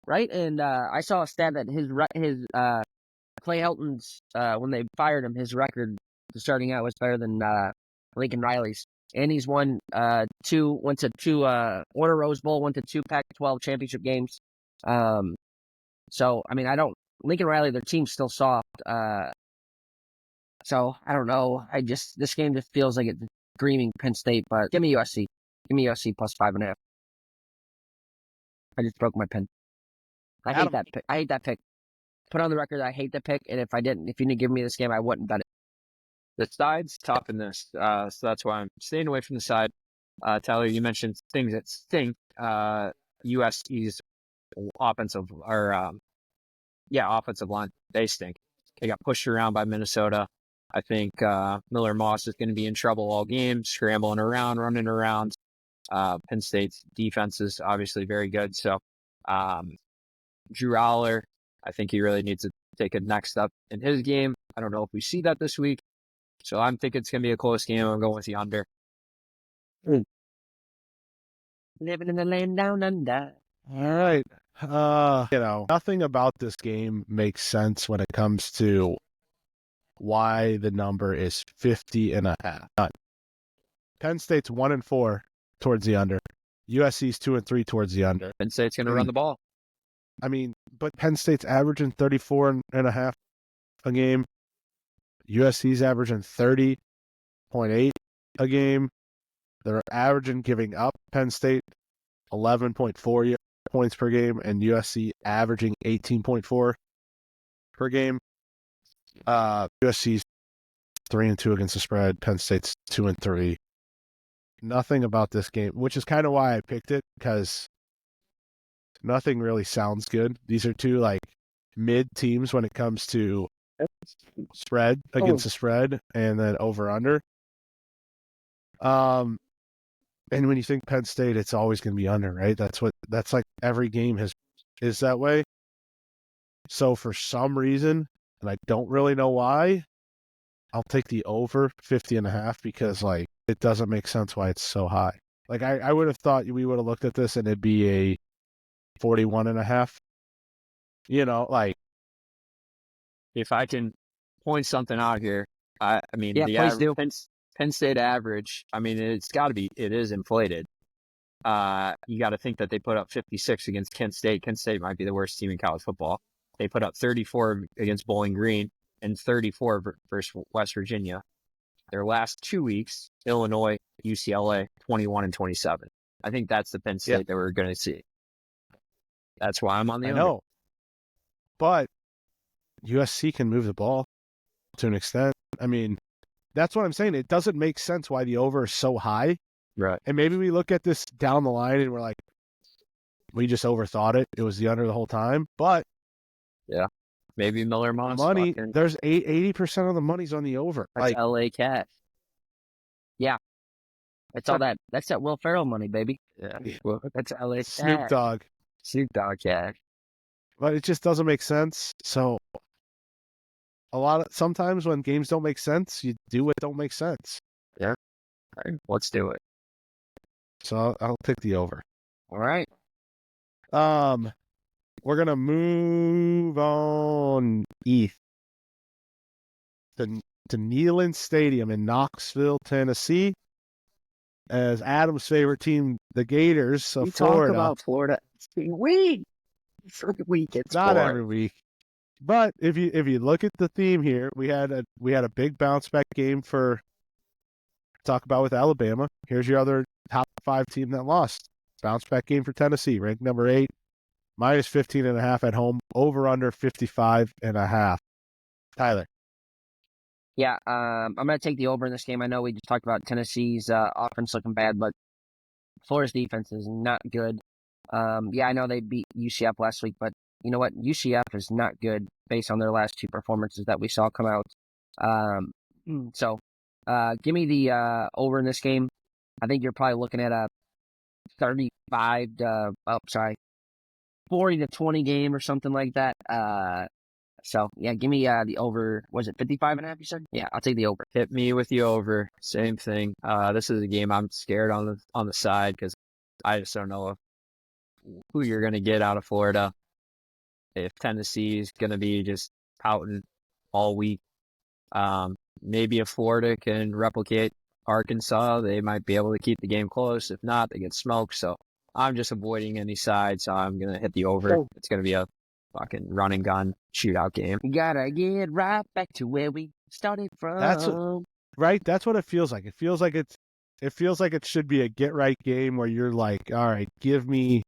right? And I saw a stat that his Clay Helton's when they fired him, his record starting out was better than Lincoln Riley's, and he's won won a Rose Bowl, went to 2 Pac-12 championship games. So I mean, Lincoln Riley, their team's still soft. So I don't know. This game just feels like it's screaming Penn State, but give me USC. Give me USC plus 5.5. I just broke my pen. I hate that pick. I hate that pick. Put on the record that I hate the pick, and if you didn't give me this game, I wouldn't bet it. The side's tough in this, so that's why I'm staying away from the side. Tyler, you mentioned things that stink. USC's offensive line, they stink. They got pushed around by Minnesota. I think Miller Moss is going to be in trouble all game, scrambling around, running around. Penn State's defense is obviously very good. So Drew Aller, I think he really needs to take a next step in his game. I don't know if we see that this week. So I'm thinking it's going to be a close game. I'm going with the under. Living in the land down under. All right. Nothing about this game makes sense when it comes to why the number is 50.5. None. Penn State's 1-4 towards the under. USC's 2-3 towards the under. Penn State's going to run the ball. I mean, but Penn State's averaging 34.5 a game. USC's averaging 30.8 a game. They're averaging giving up Penn State 11.4 points per game, and USC averaging 18.4 per game. USC's 3-2 against the spread. Penn State's 2-3. nothing about this game, which is kind of why I picked it, because nothing really sounds good. These are two like mid teams when it comes to spread against the spread and then over under. And when you think Penn State, it's always going to be under, right? That's like every game is that way. So for some reason, and I don't really know why, I'll take the over 50.5 because like it doesn't make sense why it's so high. Like I would have thought we would have looked at this and it'd be a 41.5. You know, like If I can point something out here, I mean, Yeah, please do. Penn State average, I mean, it is inflated. You got to think that they put up 56 against Kent State. Kent State might be the worst team in college football. They put up 34 against Bowling Green and 34 versus West Virginia. Their last 2 weeks, Illinois, UCLA, 21 and 27. I think that's the Penn State that we're going to see. That's why I'm on the I under. know. But USC can move the ball to an extent. I mean, that's what I'm saying. It doesn't make sense why the over is so high. Right. And maybe we look at this down the line and we're like, we just overthought it. It was the under the whole time. But yeah, maybe Miller Moss. Money, there's 80% of the money's on the over. That's like LA cash. Yeah. That's all that. That's that Will Ferrell money, baby. Yeah. Well, that's LA cash. Snoop Dogg. Snoop Dogg cash. But it just doesn't make sense. So sometimes when games don't make sense, you do what don't make sense. Yeah. All right, let's do it. So I'll take the over. All right. We're gonna move on east to Neyland Stadium in Knoxville, Tennessee, as Adam's favorite team, the Gators of Florida. Talk about Florida every week. It's not every week. But if you look at the theme here, we had a big bounce back game for talk about with Alabama. Here's your other top 5 team that lost. Bounce back game for Tennessee, ranked number 8, minus 15.5 at home, over under 55.5. Tyler. Yeah, I'm gonna take the over in this game. I know we just talked about Tennessee's offense looking bad, but Florida's defense is not good. Yeah, I know they beat UCF last week, but you know what? UCF is not good based on their last 2 performances that we saw come out. So give me the over in this game. I think you're probably looking at a 40 to 20 game or something like that. So yeah, give me the over. Was it 55.5? You said? Yeah, I'll take the over. Hit me with the over. Same thing. This is a game I'm scared on the side because I just don't know who you're going to get out of Florida. If Tennessee is going to be just pouting all week, maybe if Florida can replicate Arkansas, they might be able to keep the game close. If not, they get smoked. So I'm just avoiding any side. So I'm going to hit the over. It's going to be a fucking run and gun shootout game. We gotta get right back to where we started from. That's what it feels like. It feels like it should be a get right game where you're like, all right, give me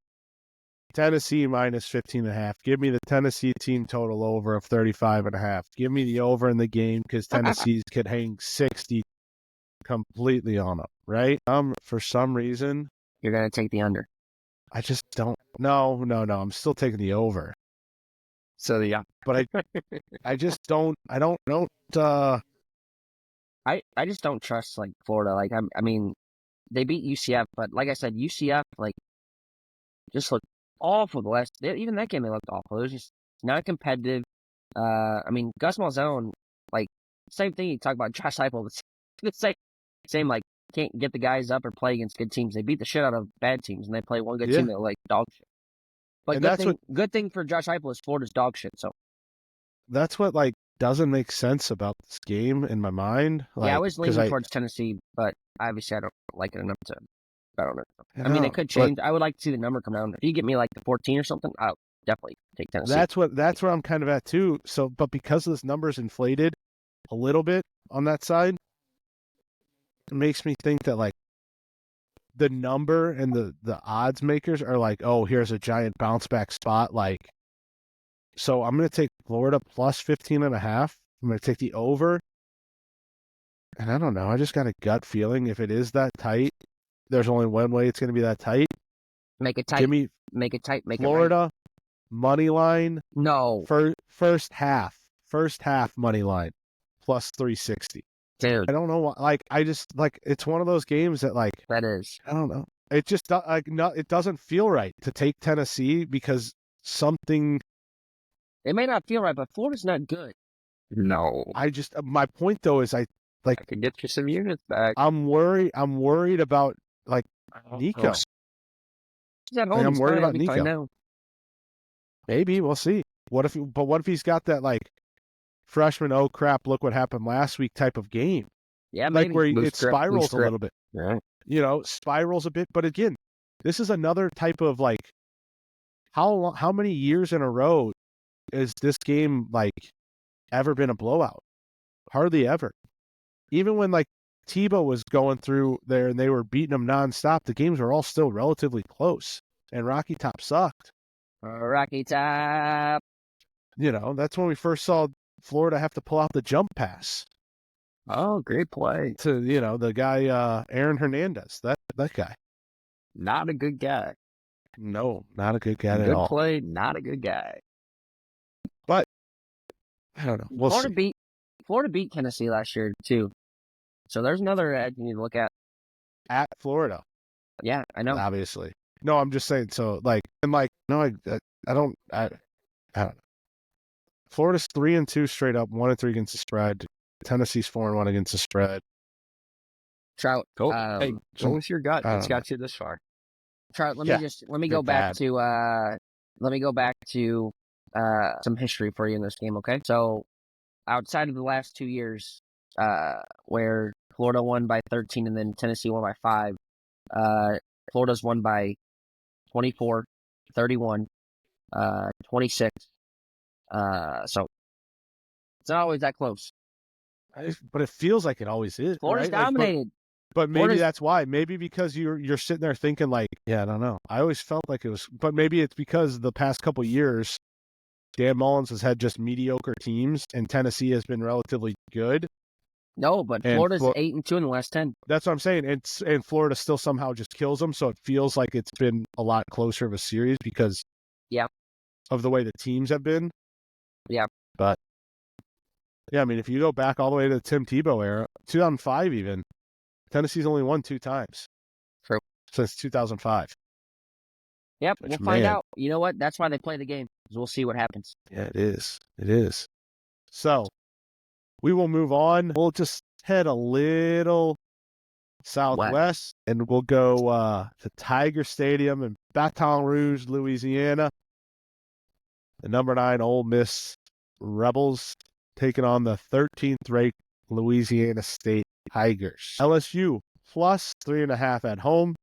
Tennessee minus 15.5. Give me the Tennessee team total over of 35.5. Give me the over in the game because Tennessee's could hang 60 completely on them, right? For some reason, you're gonna take the under. I just don't. No. I'm still taking the over. So yeah, but I just don't. I just don't trust like Florida. Like I mean, they beat UCF, but like I said, UCF like just looked awful. Even that game they looked awful. It was just not competitive. I mean, Gus Malzahn, like same thing. You talk about Josh Heupel. It's the same like can't get the guys up or play against good teams. They beat the shit out of bad teams, and they play one good team that like dog shit. But good thing for Josh Heupel is Florida's dog shit. So that's what like doesn't make sense about this game in my mind. Like, I was leaning towards Tennessee, but obviously I don't like it enough to. I don't know. I mean, it could change. I would like to see the number come down. If you get me like the 14 or something, I'll definitely take Tennessee. That's where I'm kind of at too. So, but because this number's inflated a little bit on that side, it makes me think that like the number and the odds makers are like, oh, here's a giant bounce back spot. Like, so I'm going to take Florida plus 15.5. I'm going to take the over. And I don't know. I just got a gut feeling if it is that tight, there's only one way it's going to be that tight. Make it tight. Give me Make it tight. Make Florida it right. money line. No. First half money line plus 360. Dude. I don't know what, like, I just, like, it's one of those games that, like, That is. I don't know. It just, like, no, it doesn't feel right to take Tennessee because something. It may not feel right, but Florida's not good. No. My point, though, is I could get you some units back. I'm worried about, like, Nico. He's at home. I'm worried about Nico. Nico. Now. Maybe, we'll see. What if he's got that, like, freshman, oh crap, look what happened last week type of game? Yeah, like maybe. where it spirals a little bit. Right. Spirals a bit. But again, this is another type of, like, how many years in a row is this game, like, ever been a blowout? Hardly ever. Even when, like, Tebow was going through there and they were beating them nonstop, the games were all still relatively close. And Rocky Top sucked. Rocky Top. That's when we first saw Florida have to pull out the jump pass. Oh, great play. To, the guy, Aaron Hernandez, that guy. Not a good guy. No, not a good guy at all. Good play, not a good guy. But, I don't know. We'll see. Florida beat Tennessee last year, too. So there's another edge you need to look at. At Florida. Yeah, I know. Obviously. No, I'm just saying, so, like, no, I don't know. Florida's 3-2 straight up, 1-3 against the spread. Tennessee's 4-1 against the spread. Trout. Go with your gut. It's got you this far. Trout, let me go back to some history for you in this game, okay? So outside of the last 2 years, where Florida won by 13 and then Tennessee won by 5, Florida's won by 24, 31, 26. So it's not always that close. But it feels like it always is. Florida's right? dominated. But maybe that's why. Maybe because you're sitting there thinking, like, yeah, I don't know. I always felt like it was, but maybe it's because the past couple years, Dan Mullins has had just mediocre teams, and Tennessee has been relatively good. No, but Florida's 8-2 in the last 10. That's what I'm saying. And Florida still somehow just kills them, so it feels like it's been a lot closer of a series because of the way the teams have been. Yeah. But, yeah, I mean, if you go back all the way to the Tim Tebow era, 2005 even, Tennessee's only won 2 times. True. Since 2005. Yep, we'll find out. You know what? That's why they play the game, because we'll see what happens. Yeah, it is. It is. So, we will move on. We'll just head a little southwest, and we'll go to Tiger Stadium in Baton Rouge, Louisiana. The number 9 Ole Miss Rebels taking on the 13th ranked Louisiana State Tigers. LSU plus 3.5 at home.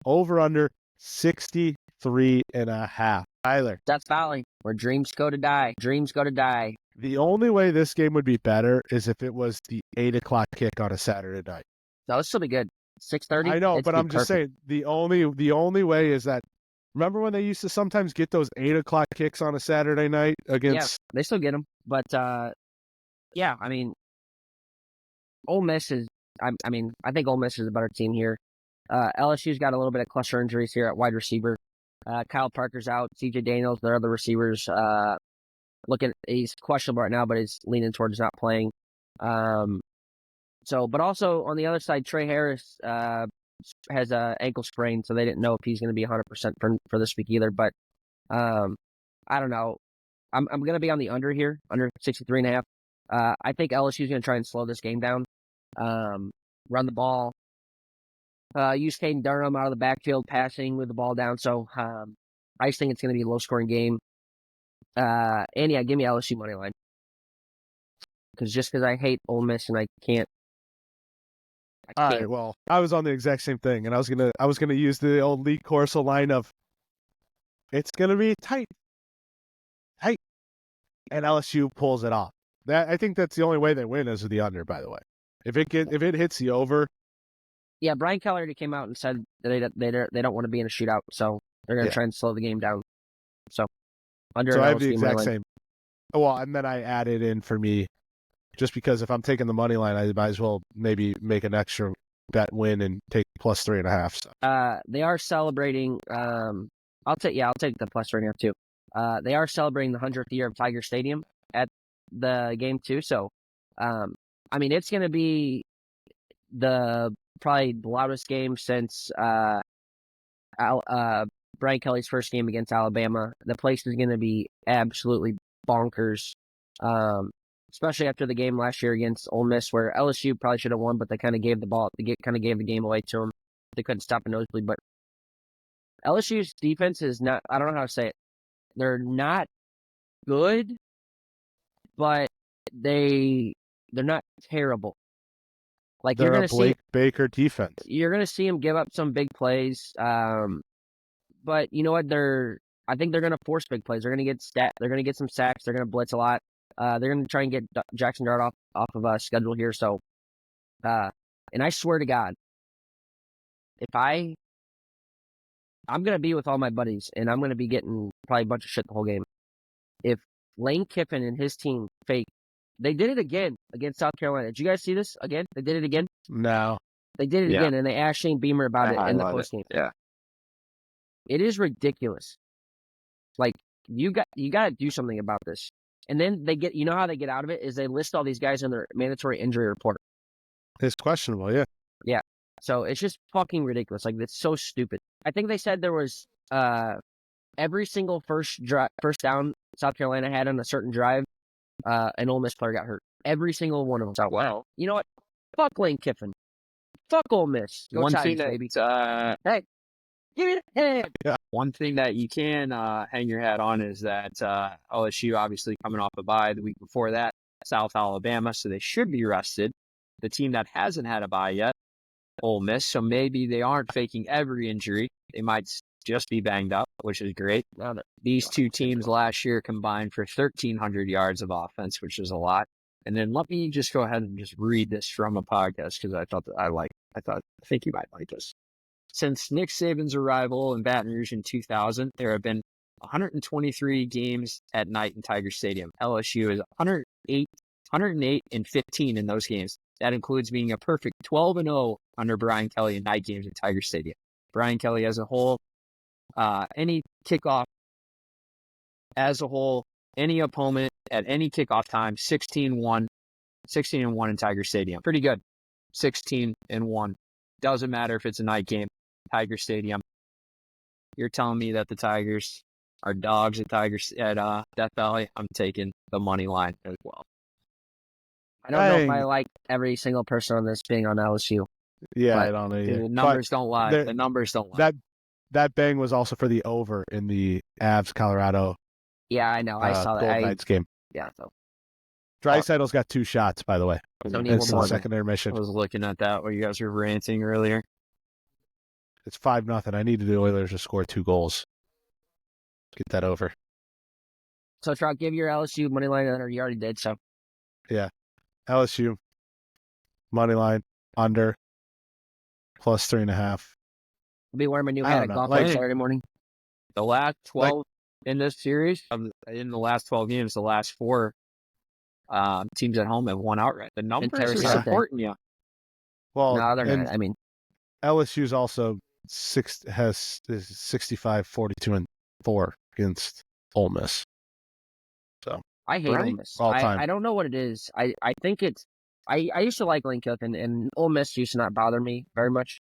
Over under 63.5. Tyler. Death Valley, where dreams go to die. Dreams go to die. The only way this game would be better is if it was the 8 o'clock kick on a Saturday night. No, this will be good. 6:30. I know, but I'm just saying the only way is that. Remember when they used to sometimes get those 8 o'clock kicks on a Saturday night against? Yeah, they still get them, but yeah, I mean, Ole Miss is. I think Ole Miss is a better team here. LSU's got a little bit of cluster injuries here at wide receiver. Kyle Parker's out. CJ Daniels, their other receivers. He's questionable right now, but he's leaning towards not playing. But also on the other side, Trey Harris has a ankle sprain, so they didn't know if he's going to be 100% for this week either. But I don't know. I'm going to be on the under here, under 63.5. I think LSU's going to try and slow this game down, run the ball, use Caden Durham out of the backfield, passing with the ball down. So I just think it's going to be a low-scoring game. And yeah, give me LSU money line. Because I hate Ole Miss and I can't. All right. Well, I was on the exact same thing, and I was gonna use the old Lee Corso line of, it's gonna be tight, and LSU pulls it off. I think that's the only way they win is with the under. By the way, if it hits the over. Yeah, Brian Keller already came out and said that they don't want to be in a shootout, so they're gonna try and slow the game down. So under. So I have the exact same. Well, and then I added in for me. Just because if I'm taking the money line, I might as well maybe make an extra bet win and take plus 3.5. So. They are celebrating. I'll take the plus right now too. They are celebrating the 100th year of Tiger Stadium at the game too. So, I mean, it's going to be probably the loudest game since Brian Kelly's first game against Alabama. The place is going to be absolutely bonkers, especially after the game last year against Ole Miss, where LSU probably should have won, but they kind of gave the game away to them. They couldn't stop a nosebleed, but LSU's defense is not, I don't know how to say it. They're not good, but they're not terrible. Like They're you're going a to Blake Baker defense. You're going to see them give up some big plays. But you know what? I think they're going to force big plays. They're going to get some sacks. They're going to blitz a lot. They're going to try and get Jackson Dart off of schedule here. So, and I swear to God, I'm going to be with all my buddies, and I'm going to be getting probably a bunch of shit the whole game. If Lane Kiffin and his team fake, they did it again against South Carolina. Did you guys see this again? They did it again? No. They did it again, and they asked Shane Beamer about it in the postgame. Yeah. It is ridiculous. Like, you got to do something about this. And then you know how they get out of it is they list all these guys in their mandatory injury report. It's questionable, yeah. Yeah. So it's just fucking ridiculous. Like, it's so stupid. I think they said there was every single first down South Carolina had on a certain drive, an Ole Miss player got hurt. Every single one of them. So, Wow. You know what? Fuck Lane Kiffin. Fuck Ole Miss. Go One Tigers, thing baby. that, Hey, give me the hand. Yeah. One thing that you can hang your hat on is that LSU obviously coming off a bye the week before that, South Alabama, so they should be rested. The team that hasn't had a bye yet, Ole Miss, so maybe they aren't faking every injury. They might just be banged up, which is great. These two teams last year combined for 1,300 yards of offense, which is a lot. And then let me just go ahead and just read this from a podcast because I think you might like this. Since Nick Saban's arrival in Baton Rouge in 2000, there have been 123 games at night in Tiger Stadium. LSU is 108 and 15 in those games. That includes being a perfect 12-0 under Brian Kelly in night games at Tiger Stadium. Brian Kelly as a whole, any kickoff as a whole, any opponent at any kickoff time, 16-1 in Tiger Stadium. Pretty good. 16-1. Doesn't matter if it's a night game. Tiger Stadium. You're telling me that the Tigers are dogs at Death Valley? I'm taking the money line as well. I don't know if I like every single person on this being on LSU. Yeah, I don't know either. The numbers don't lie. The numbers don't lie. That bang was also for the over in the Avs Colorado. Yeah, I know. I saw that. Gold Knights game. Yeah. So. Dreisaitl's got 2 shots, by the way. It's the second I intermission. was looking at that while you guys were ranting earlier. It's 5-0. I needed the Oilers to score 2 goals. Get that over. So, Trout, give your LSU money line, or you already did. So. Yeah. LSU money line under plus 3.5. I'll be wearing my new I hat don't at know. golf Like- Saturday morning. The last 12 in this series, in the last 12 games, the last 4 teams at home have won outright. The numbers are Terrace supporting you. Well, No, they're and not. I mean, LSU's also has 65, 42, and 4 against Ole Miss. I hate Right? Ole Miss. All time. I don't know what it is. I think it's. I used to like Lane Kiffin, and Ole Miss used to not bother me very much.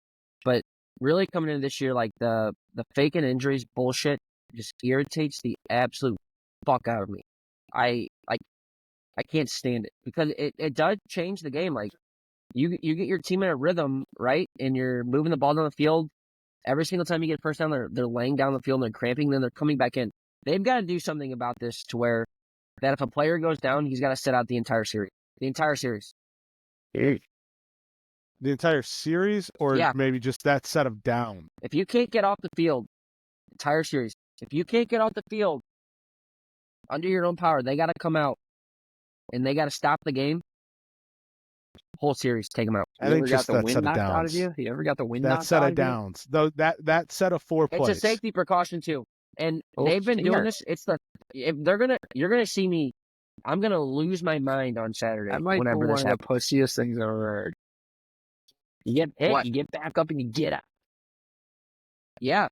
But really coming into this year, like the faking injuries bullshit just irritates the absolute fuck out of me. I can't stand it because it does change the game. Like you get your team in a rhythm, right? And you're moving the ball down the field. Every single time you get a first down, they're laying down the field and they're cramping, then they're coming back in. They've got to do something about this to where that if a player goes down, he's got to sit out the entire series. The entire series. The entire series, or maybe just that set of down? If you can't get off the field, entire series. If you can't get off the field under your own power, they got to come out and they got to stop the game. Whole series, take them out. I think just that set of knocked out of downs. you? You ever got the wind That knocked set out of downs. Though that set of 4 It's plays. a safety precaution too, and Oh, they've been doing smart. this. You're gonna see me. I'm gonna lose my mind on Saturday That might be whenever one this of the happens. pussiest things I've ever heard. You get hit, What? you get back up, and you get out. Yeah,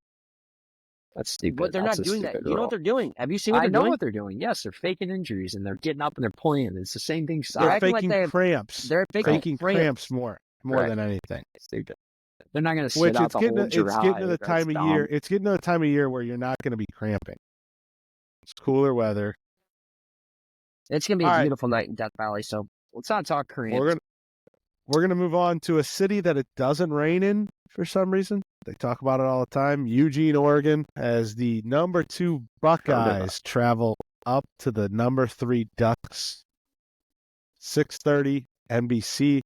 That's stupid. but they're That's not a doing that. stupid You know rule. what they're doing? Have you seen what I they're know doing? what they're doing. Yes, they're faking injuries, and they're getting up and they're playing. It's the same thing. They're They're acting like faking they have- cramps. They're Faking cramps cramps. more Right. than anything. Stupid. They're not going to sit Which out it's the getting whole it's getting to the drive. time of That's year. dumb. It's getting to the time of year where you're not going to be cramping. It's cooler weather. It's gonna be a All right. beautiful night in Death Valley. So Let's not talk cramps. We're gonna move on to a city that it doesn't rain in for some reason. They talk about it all the time. Eugene, Oregon, as the number 2 Buckeyes travel up to the number 3 Ducks. 6:30 NBC.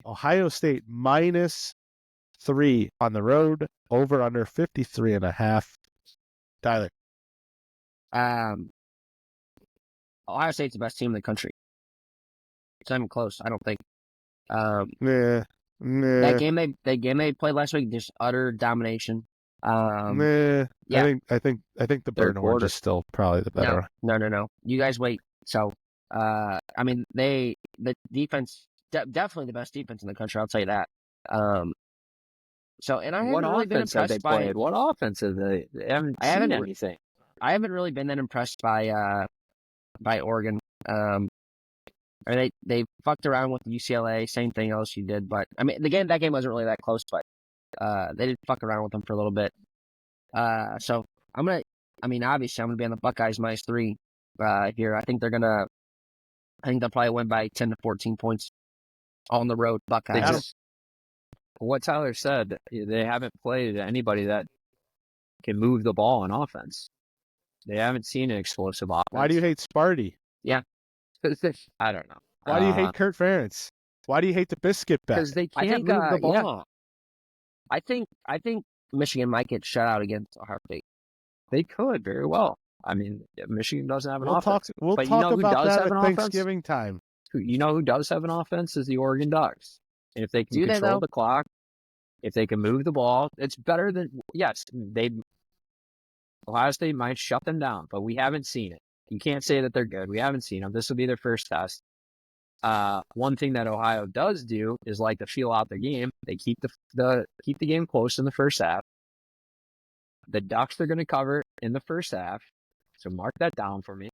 Ohio State -3 on the road. Over under 53.5. Tyler. Ohio State's the best team in the country. It's not even close. I don't think. Nah. That game they played last week, just utter domination. Nah. yeah. I think the Third Burn Orange quarter. is still probably the better one. No. You guys wait. So, I mean, the defense, definitely the best defense in the country. I'll tell you that. So, and I What haven't really been offense have they impressed by. played? What offense have they? They haven't I haven't seen re- anything. I haven't really been that impressed by Oregon. Or they fucked around with UCLA, same thing LSU did, but I mean that game wasn't really that close, but they did fuck around with them for a little bit. So obviously I'm gonna be on the Buckeyes -3 here. I think they'll probably win by 10 to 14 points on the road. Buckeyes. What Tyler said, they haven't played anybody that can move the ball on offense. They haven't seen an explosive offense. Why do you hate Sparty? I don't know. Why do you hate Kurt Ferentz? Why do you hate the biscuit bet? Because they I can't think, move the ball. yeah. I think Michigan might get shut out against Ohio State. They could very well. I mean, Michigan doesn't have an offense. We'll But you talk know who about does that have an at offense? Thanksgiving time. You know who does have an offense is the Oregon Ducks. And if they can Do they, control though? the clock, if they can move the ball, it's better than Ohio State might shut them down, but we haven't seen it. You can't say that they're good. We haven't seen them. This will be their first test. One thing that Ohio does do is like to feel out the game. They keep the game close in the first half. The Ducks are going to cover in the first half, so mark that down for me.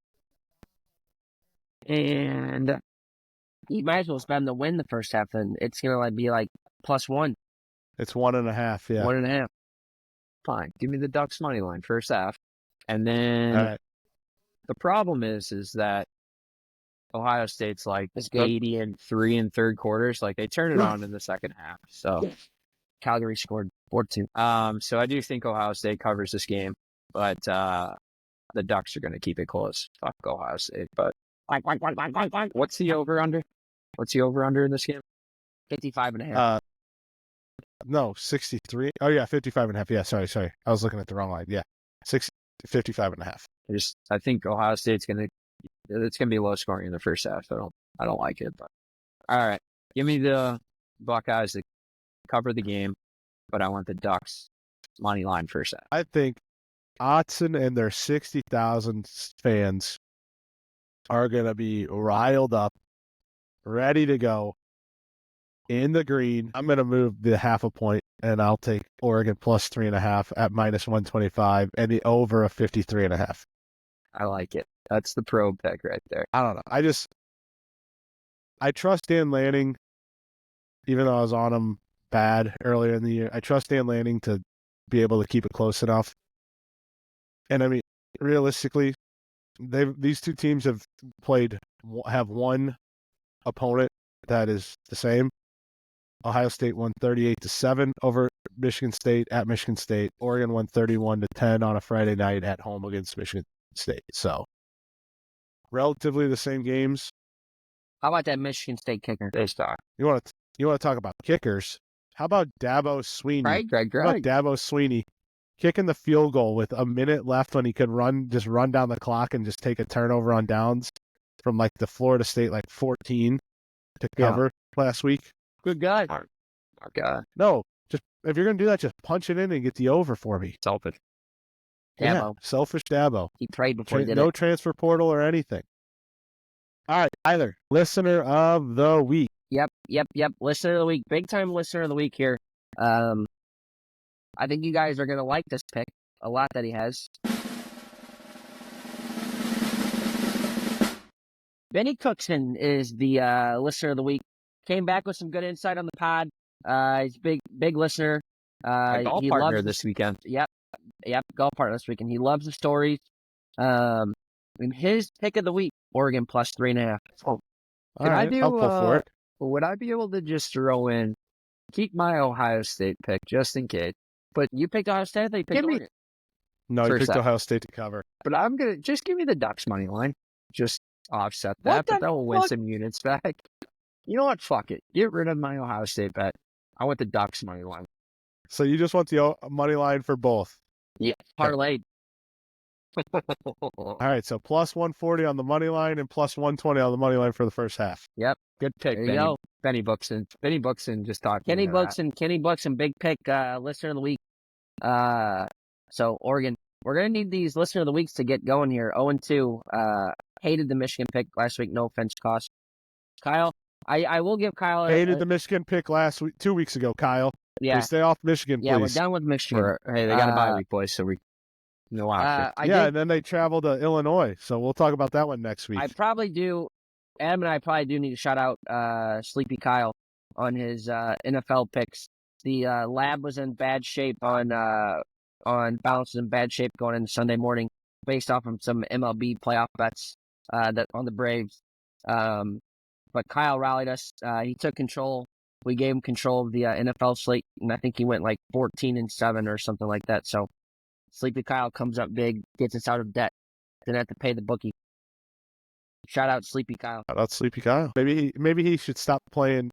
And You might as well spend to win the first half, then it's gonna be like +1, It's 1.5. Yeah. 1.5. fine, give me the Ducks money line first half, and then All right. the problem is that Ohio State's like It's good. 80-3 in third quarters. Like they turn it on in the second half. So. Calgary scored 4-2. So I do think Ohio State covers this game, but the Ducks are going to keep it close. Fuck Ohio State. But what's the over under? What's the over under in this game? 55.5. No, 63. Oh yeah, 55.5. Yeah, sorry. I was looking at the wrong line. Yeah, 55.5. I think Ohio State's it's gonna be low scoring in the first half. I don't like it. But all right, give me the Buckeyes to cover the game, but I want the Ducks money line first half. I think Otson and their 60,000 fans are going to be riled up, ready to go in the green. I'm going to move the half a point, and I'll take Oregon +3.5 at -125 and the over of 53.5. I like it. That's the pro pick right there. I don't know. I trust Dan Lanning, even though I was on him bad earlier in the year. I trust Dan Lanning to be able to keep it close enough. And I mean, realistically, these two teams have one opponent that is the same. Ohio State won 38-7 over Michigan State at Michigan State. Oregon won 31-10 on a Friday night at home against Michigan State. So, relatively the same games. How about that Michigan State kicker? They start. You want to talk about kickers? How about Dabo Sweeney? Greg. How about Dabo Sweeney kicking the field goal with a minute left when he could run down the clock and just take a turnover on downs from like the Florida State 14 to cover last week? Good guy. Our guy. No, just if you're gonna do that, just punch it in and get the over for me. Selfish. Yeah, Dabo. selfish Dabo. He prayed before he did No it. transfer portal or anything. All right, Tyler, listener of the week. Yep. Listener of the week. Big time listener of the week here. I think you guys are going to like this pick a lot that he has. Benny Cookson is the listener of the week. Came back with some good insight on the pod. He's a big listener. Golf he partner loves this weekend. Yep, golf partner this weekend. He loves the stories. And his pick of the week, Oregon plus 3.5. All Can right, I do, helpful for it. would I be able to just throw in, keep my Ohio State pick just in case? But You picked Ohio State. I thought you picked Give me- Oregon. No, you First picked up. Ohio State to cover. But I'm going to just give me the Ducks money line. Just offset What that, but the that will win fuck? some units back. You know what? Fuck it. Get rid of my Ohio State bet. I want the Ducks money line. So you just want the money line for both. Yeah, parlayed. All right, so plus 140 on the money line and plus 120 on the money line for the first half. Good pick, There you Benny. go. Benny Buxton. Benny Buxton just talked Kenny me into that. Buxton, big pick, listener of the week. So Oregon, we're gonna need these listener of the weeks to get going here. 0-2. Hated the Michigan pick last week. No offense, cost. Kyle, I will give Kyle. Hated the Michigan pick 2 weeks ago, Kyle. Yeah, We stay off Michigan, yeah, we're please. done with Michigan. Hey, they got a bye Uh, week, boys, so we no option. And then they travel to Illinois, so we'll talk about that one next week. I probably do. Adam and I probably do need to shout out Sleepy Kyle on his NFL picks. The lab was in bad shape on balance was in bad shape going into Sunday morning, based off of some MLB playoff bets that on the Braves. But Kyle rallied us. He took control. We gave him control of the NFL slate, and I think he went like 14-7 or something like that. So Sleepy Kyle comes up big, gets us out of debt. Didn't have to pay the bookie. Shout out Sleepy Kyle. Shout out Sleepy Kyle. Maybe he should stop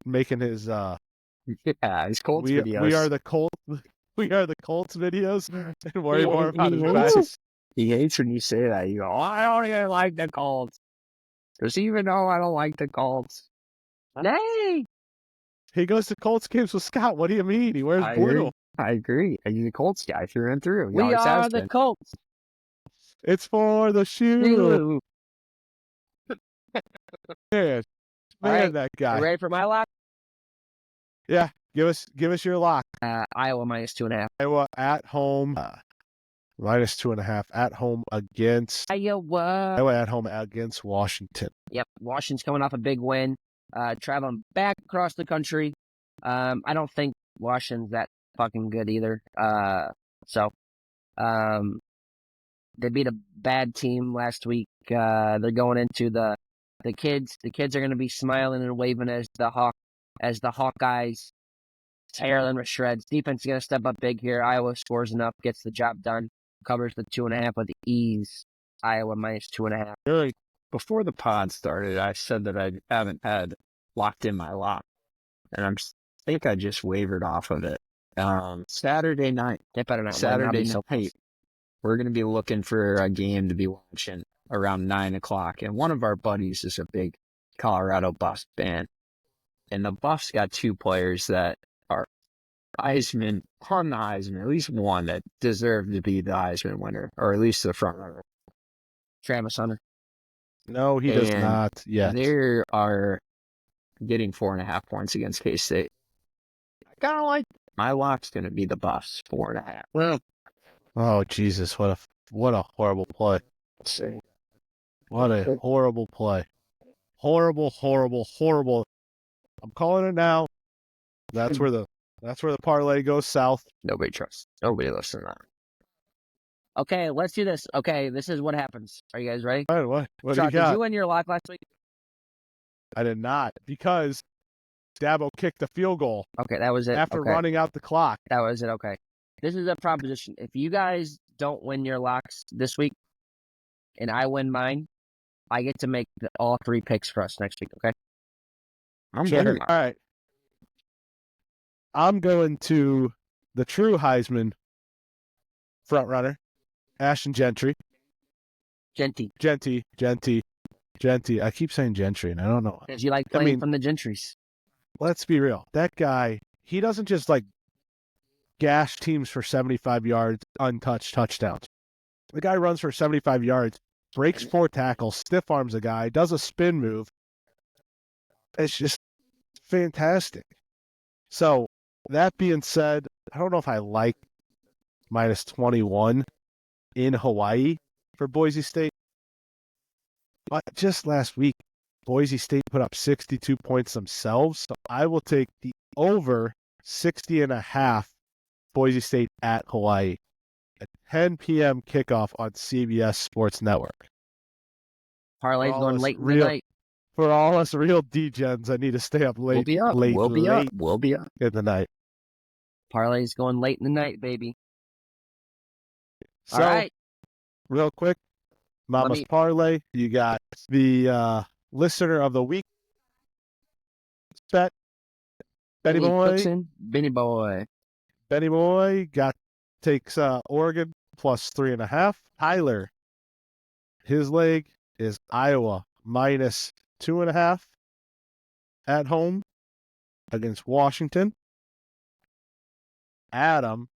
making his His Colts videos. we are the Colts videos and worry more about his hates bets. He hates when you say that. You go, I don't even like the Colts. Does he even know I don't like the Colts? Nay! He goes to Colts games with Scott. What do you mean? He wears blue. I agree. He's a Colts guy through and through. He We always are has the been. Colts. It's for the shoe. Man, right. that You guy. ready for my lock? Yeah, give us your lock. Iowa minus 2.5. Iowa at home, minus 2.5 at home against Iowa. Iowa at home against Washington. Yep, Washington's coming off a big win. Traveling back across the country. I don't think Washington's that fucking good either. They beat a bad team last week. They're going into the kids. The kids are going to be smiling and waving as the Hawkeyes tear them to shreds. Defense is going to step up big here. Iowa scores enough, gets the job done, covers the 2.5 with ease. Iowa minus 2.5. Really, before the pod started, I said that I haven't had locked in my lock, and I think I just wavered off of it. Saturday night. They better not win. Saturday That'll be night. We're going to be looking for a game to be watching around 9 o'clock. And one of our buddies is a big Colorado Buffs fan. And the Buffs got two players that are Heisman, on the Heisman, at least one that deserved to be the Heisman winner, or at least the front runner. Travis Hunter. No, he does And not yet. They are getting 4.5 points against K-State. I kind of like my lock's going to be the Buffs, 4.5. Well, Oh Jesus! What a horrible play! What a horrible play! Horrible. I'm calling it now. That's where the parlay goes south. nobody trusts. Nobody listens to that. Okay, let's do this. Okay, this is what happens. Are you guys ready? All right, what do Chuck, you got? did you win your lock last week? I did not, because Dabo kicked a field goal Okay, that was it. after Okay. running out the clock. That was it. Okay. This is a proposition. If you guys don't win your locks this week and I win mine, I get to make all three picks for us next week. Okay. I'm Sure. winning. All right. I'm going to the true Heisman front runner, Ashton Gentry. Genty. I keep saying Gentry, and I don't know. Because you like playing from the Gentrys. Let's be real. That guy, he doesn't just gash teams for 75 yards, untouched touchdowns. The guy runs for 75 yards, breaks 4 tackles, stiff arms a guy, does a spin move. It's just fantastic. So that being said, I don't know if I like minus 21 in Hawaii for Boise State. But just last week, Boise State put up 62 points themselves. So I will take the over 60.5 Boise State at Hawaii. A 10 p.m. kickoff on CBS Sports Network. Parlay's going late in the night. For all us real degens, I need to stay up late. We'll be up in the night. Parlay's going late in the night, baby. So, All right. real quick, Mama's Parlay. You got the listener of the week bet. Benny Boy. Benny Boy takes Oregon plus 3.5. Tyler, his leg is Iowa minus 2.5 at home against Washington. Adam,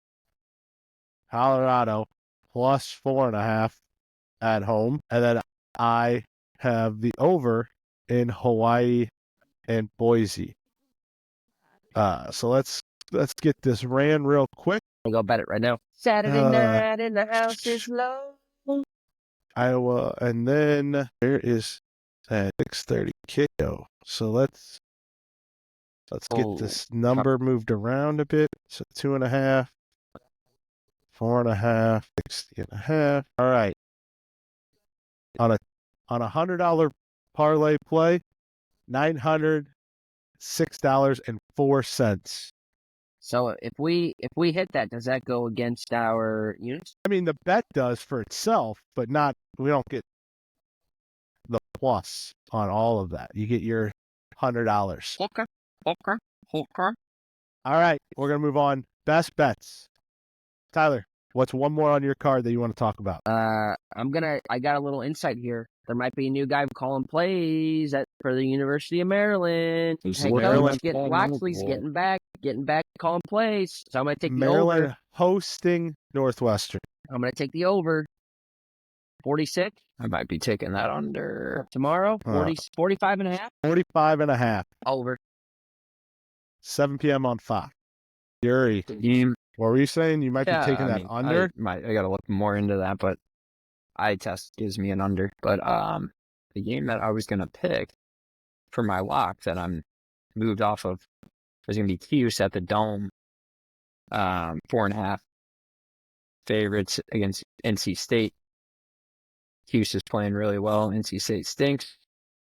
Colorado plus 4.5 at home. And then I have the over in Hawaii and Boise. So let's get this ran real quick. I'll go bet it right now. Saturday night in the house is low. Iowa, and then there is at 6:30 kickoff. So let's get this number moved around a bit. So 2.5, 4.5, 60.5. All right. On a $100 parlay play, $906.04. So if we hit that, does that go against our units? I mean, the bet does for itself, but we don't get the plus on all of that. You get your $100. Okay. All right, we're gonna move on. Best bets. Tyler, what's one more on your card that you want to talk about? I got a little insight here. There might be a new guy calling plays for the University of Maryland. Loxley's getting back calling plays. So I'm going to take Maryland the over. Hosting Northwestern. I'm going to take the over. 46. I might be taking that under. Tomorrow, 45.5. 45.5. Over. 7 p.m. on Fox. Yuri, what were you saying? You might be taking that under? I got to look more into that, but eye test gives me an under. But the game that I was going to pick for my lock that I'm moved off of was going to be Cuse at the Dome. 4.5 favorites against NC State. Cuse is playing really well. NC State stinks.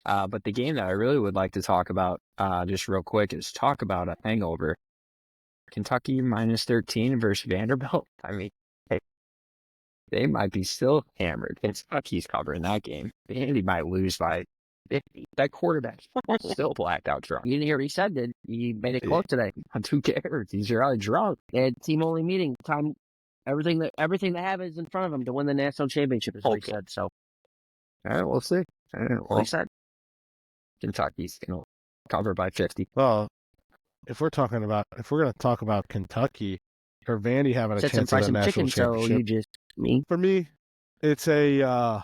But the game that I really would like to talk about just real quick is talk about a hangover. Kentucky minus 13 versus Vanderbilt. I mean, hey, they might be still hammered. Kentucky's covering that game. Vandy might lose by 50. That quarterback still blacked out drunk. You didn't hear what he said, did he? Made it close today. Who cares? He's really drunk. They had team-only meeting. Everything that happens in front of him to win the national championship is what he said. So, all right, we'll see. What he said. Kentucky's going to cover by 50. Well, if we're going to talk about Kentucky or Vandy having a chance at a national championship, for me, it's a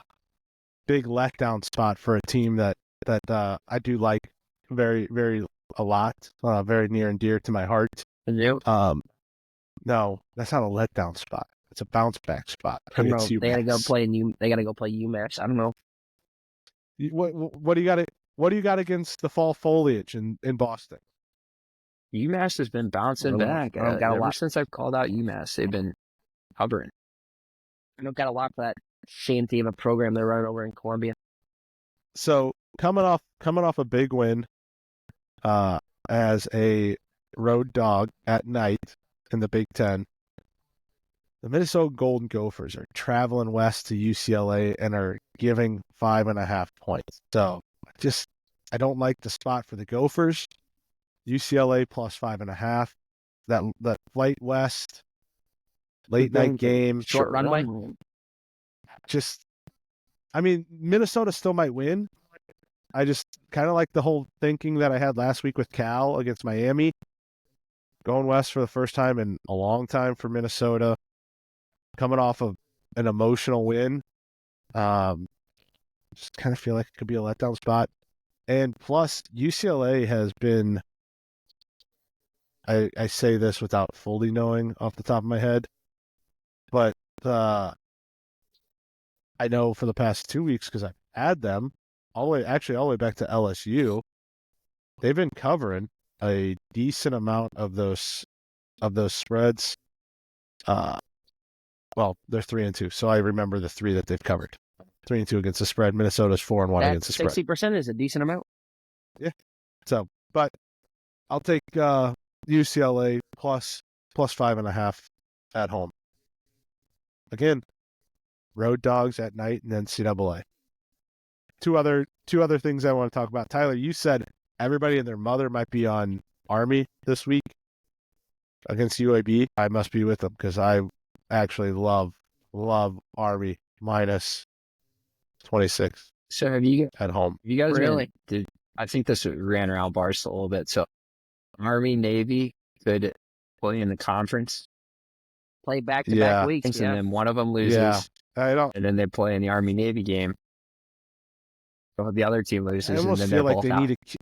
big letdown spot for a team that I do like very, very a lot, very near and dear to my heart. No, that's not a letdown spot. It's a bounce back spot. They gotta go play UMass. I don't know. What do you got against the fall foliage in Boston? UMass has been bouncing back. Ever since I've called out UMass, they've been hovering. I don't got a lot for that shanty of a program they're running over in Columbia. So coming off a big win, as a road dog at night in the Big Ten, the Minnesota Golden Gophers are traveling west to UCLA and are giving 5.5 points. So I don't like the spot for the Gophers. UCLA plus 5.5. That flight west, late night game, short runway. Minnesota still might win. I just kind of like the whole thinking that I had last week with Cal against Miami. Going west for the first time in a long time for Minnesota. Coming off of an emotional win. Just kind of feel like it could be a letdown spot. And plus, UCLA has been I say this without fully knowing off the top of my head, but I know for the past 2 weeks because I've had them all the way back to LSU. They've been covering a decent amount of those spreads. Well, they're 3-2, so I remember the 3 that they've covered. 3-2 against the spread. Minnesota's 4-1 against the spread. 60% is a decent amount. Yeah. So, but I'll take UCLA plus 5.5 at home. Again, road dogs at night and then NCAA. Two other things I want to talk about. Tyler, you said everybody and their mother might be on Army this week against UAB. I must be with them because I actually love Army minus 26. So have you at home? You guys Really? I think this ran around Barstool a little bit. So Army Navy could play in the conference, Play back-to-back weeks. and then one of them loses. Yeah, I don't. And then they play in the Army Navy game. So the other team loses. I almost and then feel they're like both they out. need to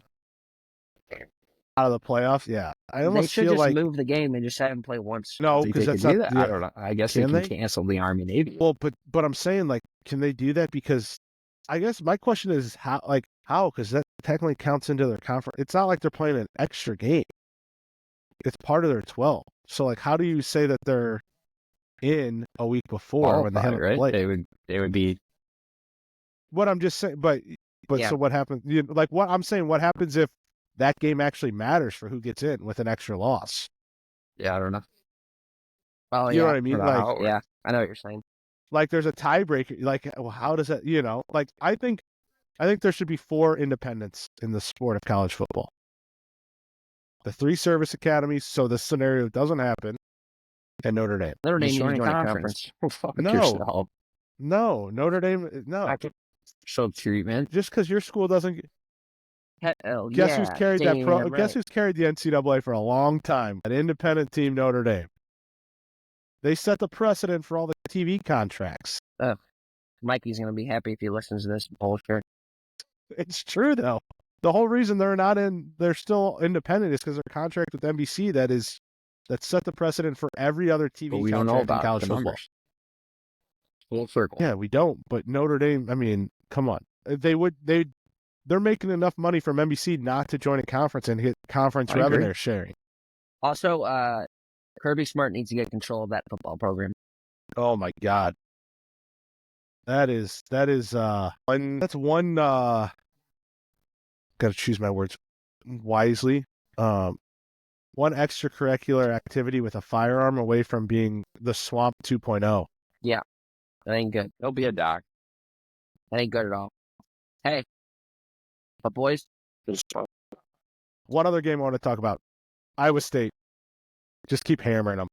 out of the playoffs. Yeah, I They almost should feel just like move the game and just have them play once. no, Think because they that's could not. do that? Yeah. I don't know. I guess they Can can they? cancel the Army Navy. Well, but I'm saying, like, can they do that? Because I guess my question is how? Because that technically counts into their conference. It's not like they're playing an extra game. It's part of their 12. So, like, how do you say that they're in a week before when they haven't right? played? They would be. What I'm just saying, but Yeah. so what happens? Like, what I'm saying, what happens if that game actually matters for who gets in with an extra loss? Yeah, I don't know. Oh, You know yeah. what I mean? I don't know Like, how it works. Yeah, I know what you're saying. like there's a tiebreaker. Like, well, how does that? Like I think there should be 4 independents in the sport of college football. The 3 service academies, so this scenario doesn't happen, and Notre Dame. Notre Dame Just needs to join join a a conference. Fuck No. yourself. No, Notre Dame. No, I could- Show treatment. just because your school doesn't. Guess who's carried that pro? damn Guess right. who's carried the NCAA for a long time? An independent team, Notre Dame. They set the precedent for all the TV contracts. Mikey's going to be happy if he listens to this bullshit. It's true though. The whole reason they're still independent is because their contract with NBC that set the precedent for every other TV But we don't know contract in about college the football. numbers. Full circle. Yeah, we don't. But Notre Dame, I mean, come on. They're making enough money from NBC not to join a conference and hit conference I agree. revenue sharing. Also, Kirby Smart needs to get control of that football program. Oh my God. That is one gotta choose my words wisely. One extracurricular activity with a firearm away from being the swamp 2.0. That ain't good. He'll be a doc. That ain't good at all. Hey, but boys, One other game I want to talk about. Iowa State. Just keep hammering them.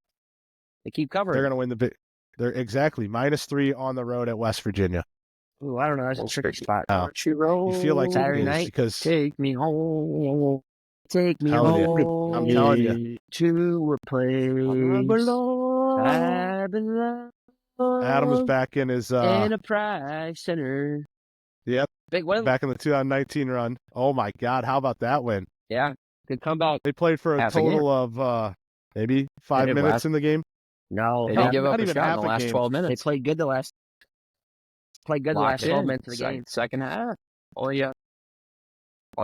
they keep covering. They're gonna win the big. They're exactly -3 on the road at West Virginia. Ooh, I don't know. That's a tricky spot. Oh. You roll. You feel like Saturday it is night? because Take me home. Take me Telling you. home. I'm telling you. To a place I belong. I belong. Adam is back in his Enterprise Center. Yep. Big win. back in the 2019 run. Oh my God, how about that win? Yeah. Good comeback. They played for a Half a total of maybe 5 did minutes last- in the game. No. They Not- didn't give not up a even shot in half the a last game. 12 They minutes. played good the last 12 minutes of the game. Second half. Yeah. All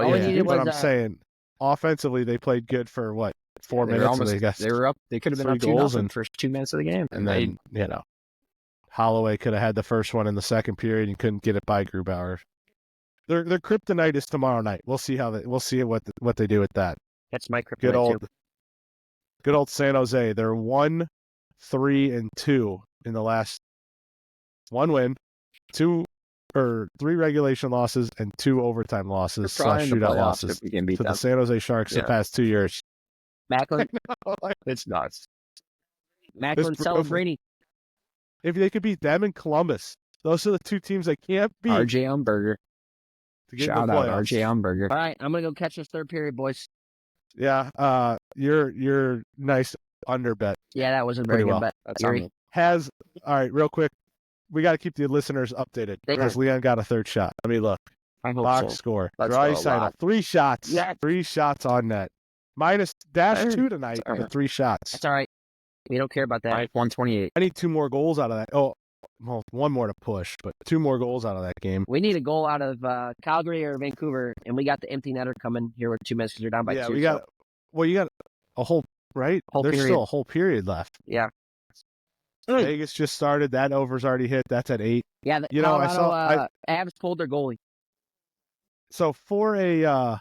Oh, you yeah, needed but was, I'm saying offensively they played good for what 4 They were minutes. almost. And they got They were up. They could have been 3 up 2 goals goals in and- the first 2 minutes of the game. and then Holloway could have had the first one in the second period and couldn't get it by Grubauer. Their kryptonite is tomorrow night. We'll see what they do with that. that's my kryptonite. Good old San Jose. They're 1-3-2 in the last. 1 win, 3 regulation losses, and 2 overtime losses / shootout losses We can beat to the them. San Jose Sharks the Yeah. past 2 years. Macklin, It's nuts. Macklin, This- Celebrini. If they could beat them in Columbus, those are the 2 teams they can't beat RJ Umberger. to get Shout in the out playoffs. RJ Umberger. All right, I'm gonna go catch this third period, boys. Yeah, your nice under bet Yeah, that was a very Pretty good well. bet. That's Yuri. on me. has. All right, real quick, we got to keep the listeners updated They because Leon got a 3rd shot. Let me look. I hope Box so. score. Let's Dry go, side Locke. 3 shots. Yeah. 3 shots on net. minus -2 tonight All right. for 3 shots. That's all right. We don't care about that. Minus 128. I need 2 more goals out of that. Oh, well, 1 more to push, but 2 more goals out of that game. We need a goal out of Calgary or Vancouver, and we got the empty netter coming here with 2 minutes because they're down by 2. We got. Well, you got a whole right. Whole There's period. still a whole period left. Yeah. Vegas just started. That over's already hit. That's at 8. Yeah, the You know, Colorado, Avs pulled their goalie. So for a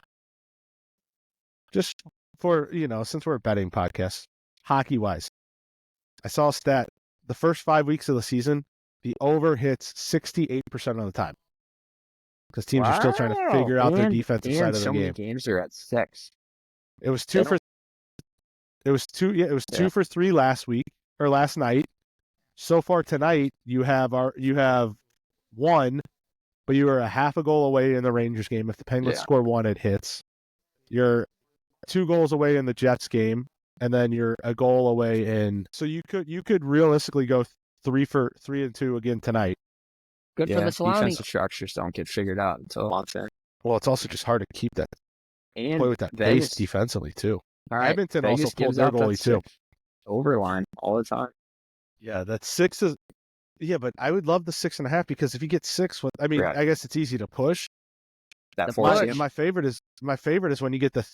just for since we're a betting podcast, hockey wise, I saw a stat. The first 5 weeks of the season, the over hits 68% of the time because teams are still trying to figure out their defensive side of the so many game. games are at 6. It was 2 for. It was 2. Yeah, it was 2 for 3 last night. So far tonight, you have 1, but you are a half a goal away in the Rangers game. If the Penguins score 1, it hits. You're 2 goals away in the Jets game, and then you're a goal away in. So you could realistically go 3 for 3 and 2 again tonight. Good for the salami. Defensive structures don't get figured out until a month in. Well, it's also just hard to keep that And play with that Vegas, pace defensively too. All right. Edmonton Vegas also pulled gives their out that goalie too. 6 overline all the time. Yeah, that 6 is. Yeah, but I would love the 6.5 because if you get 6, Right. I guess it's easy to push. That The force push. you. My favorite is when you get that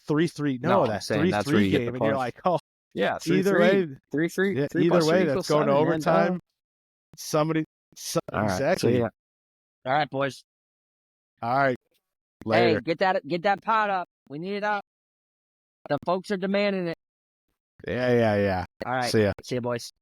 3-3. No, I'm that saying that's where 3-3 you get the game, and you're push. like, oh, Yeah, either way, 3-3. yeah, 3 either plus way, 3 that's equals going to 7, man. overtime. Somebody, All right, exactly. see ya. All right, boys. All right, later. Hey, get that pot up. We need it up. The folks are demanding it. Yeah. All right. See ya. See you, boys.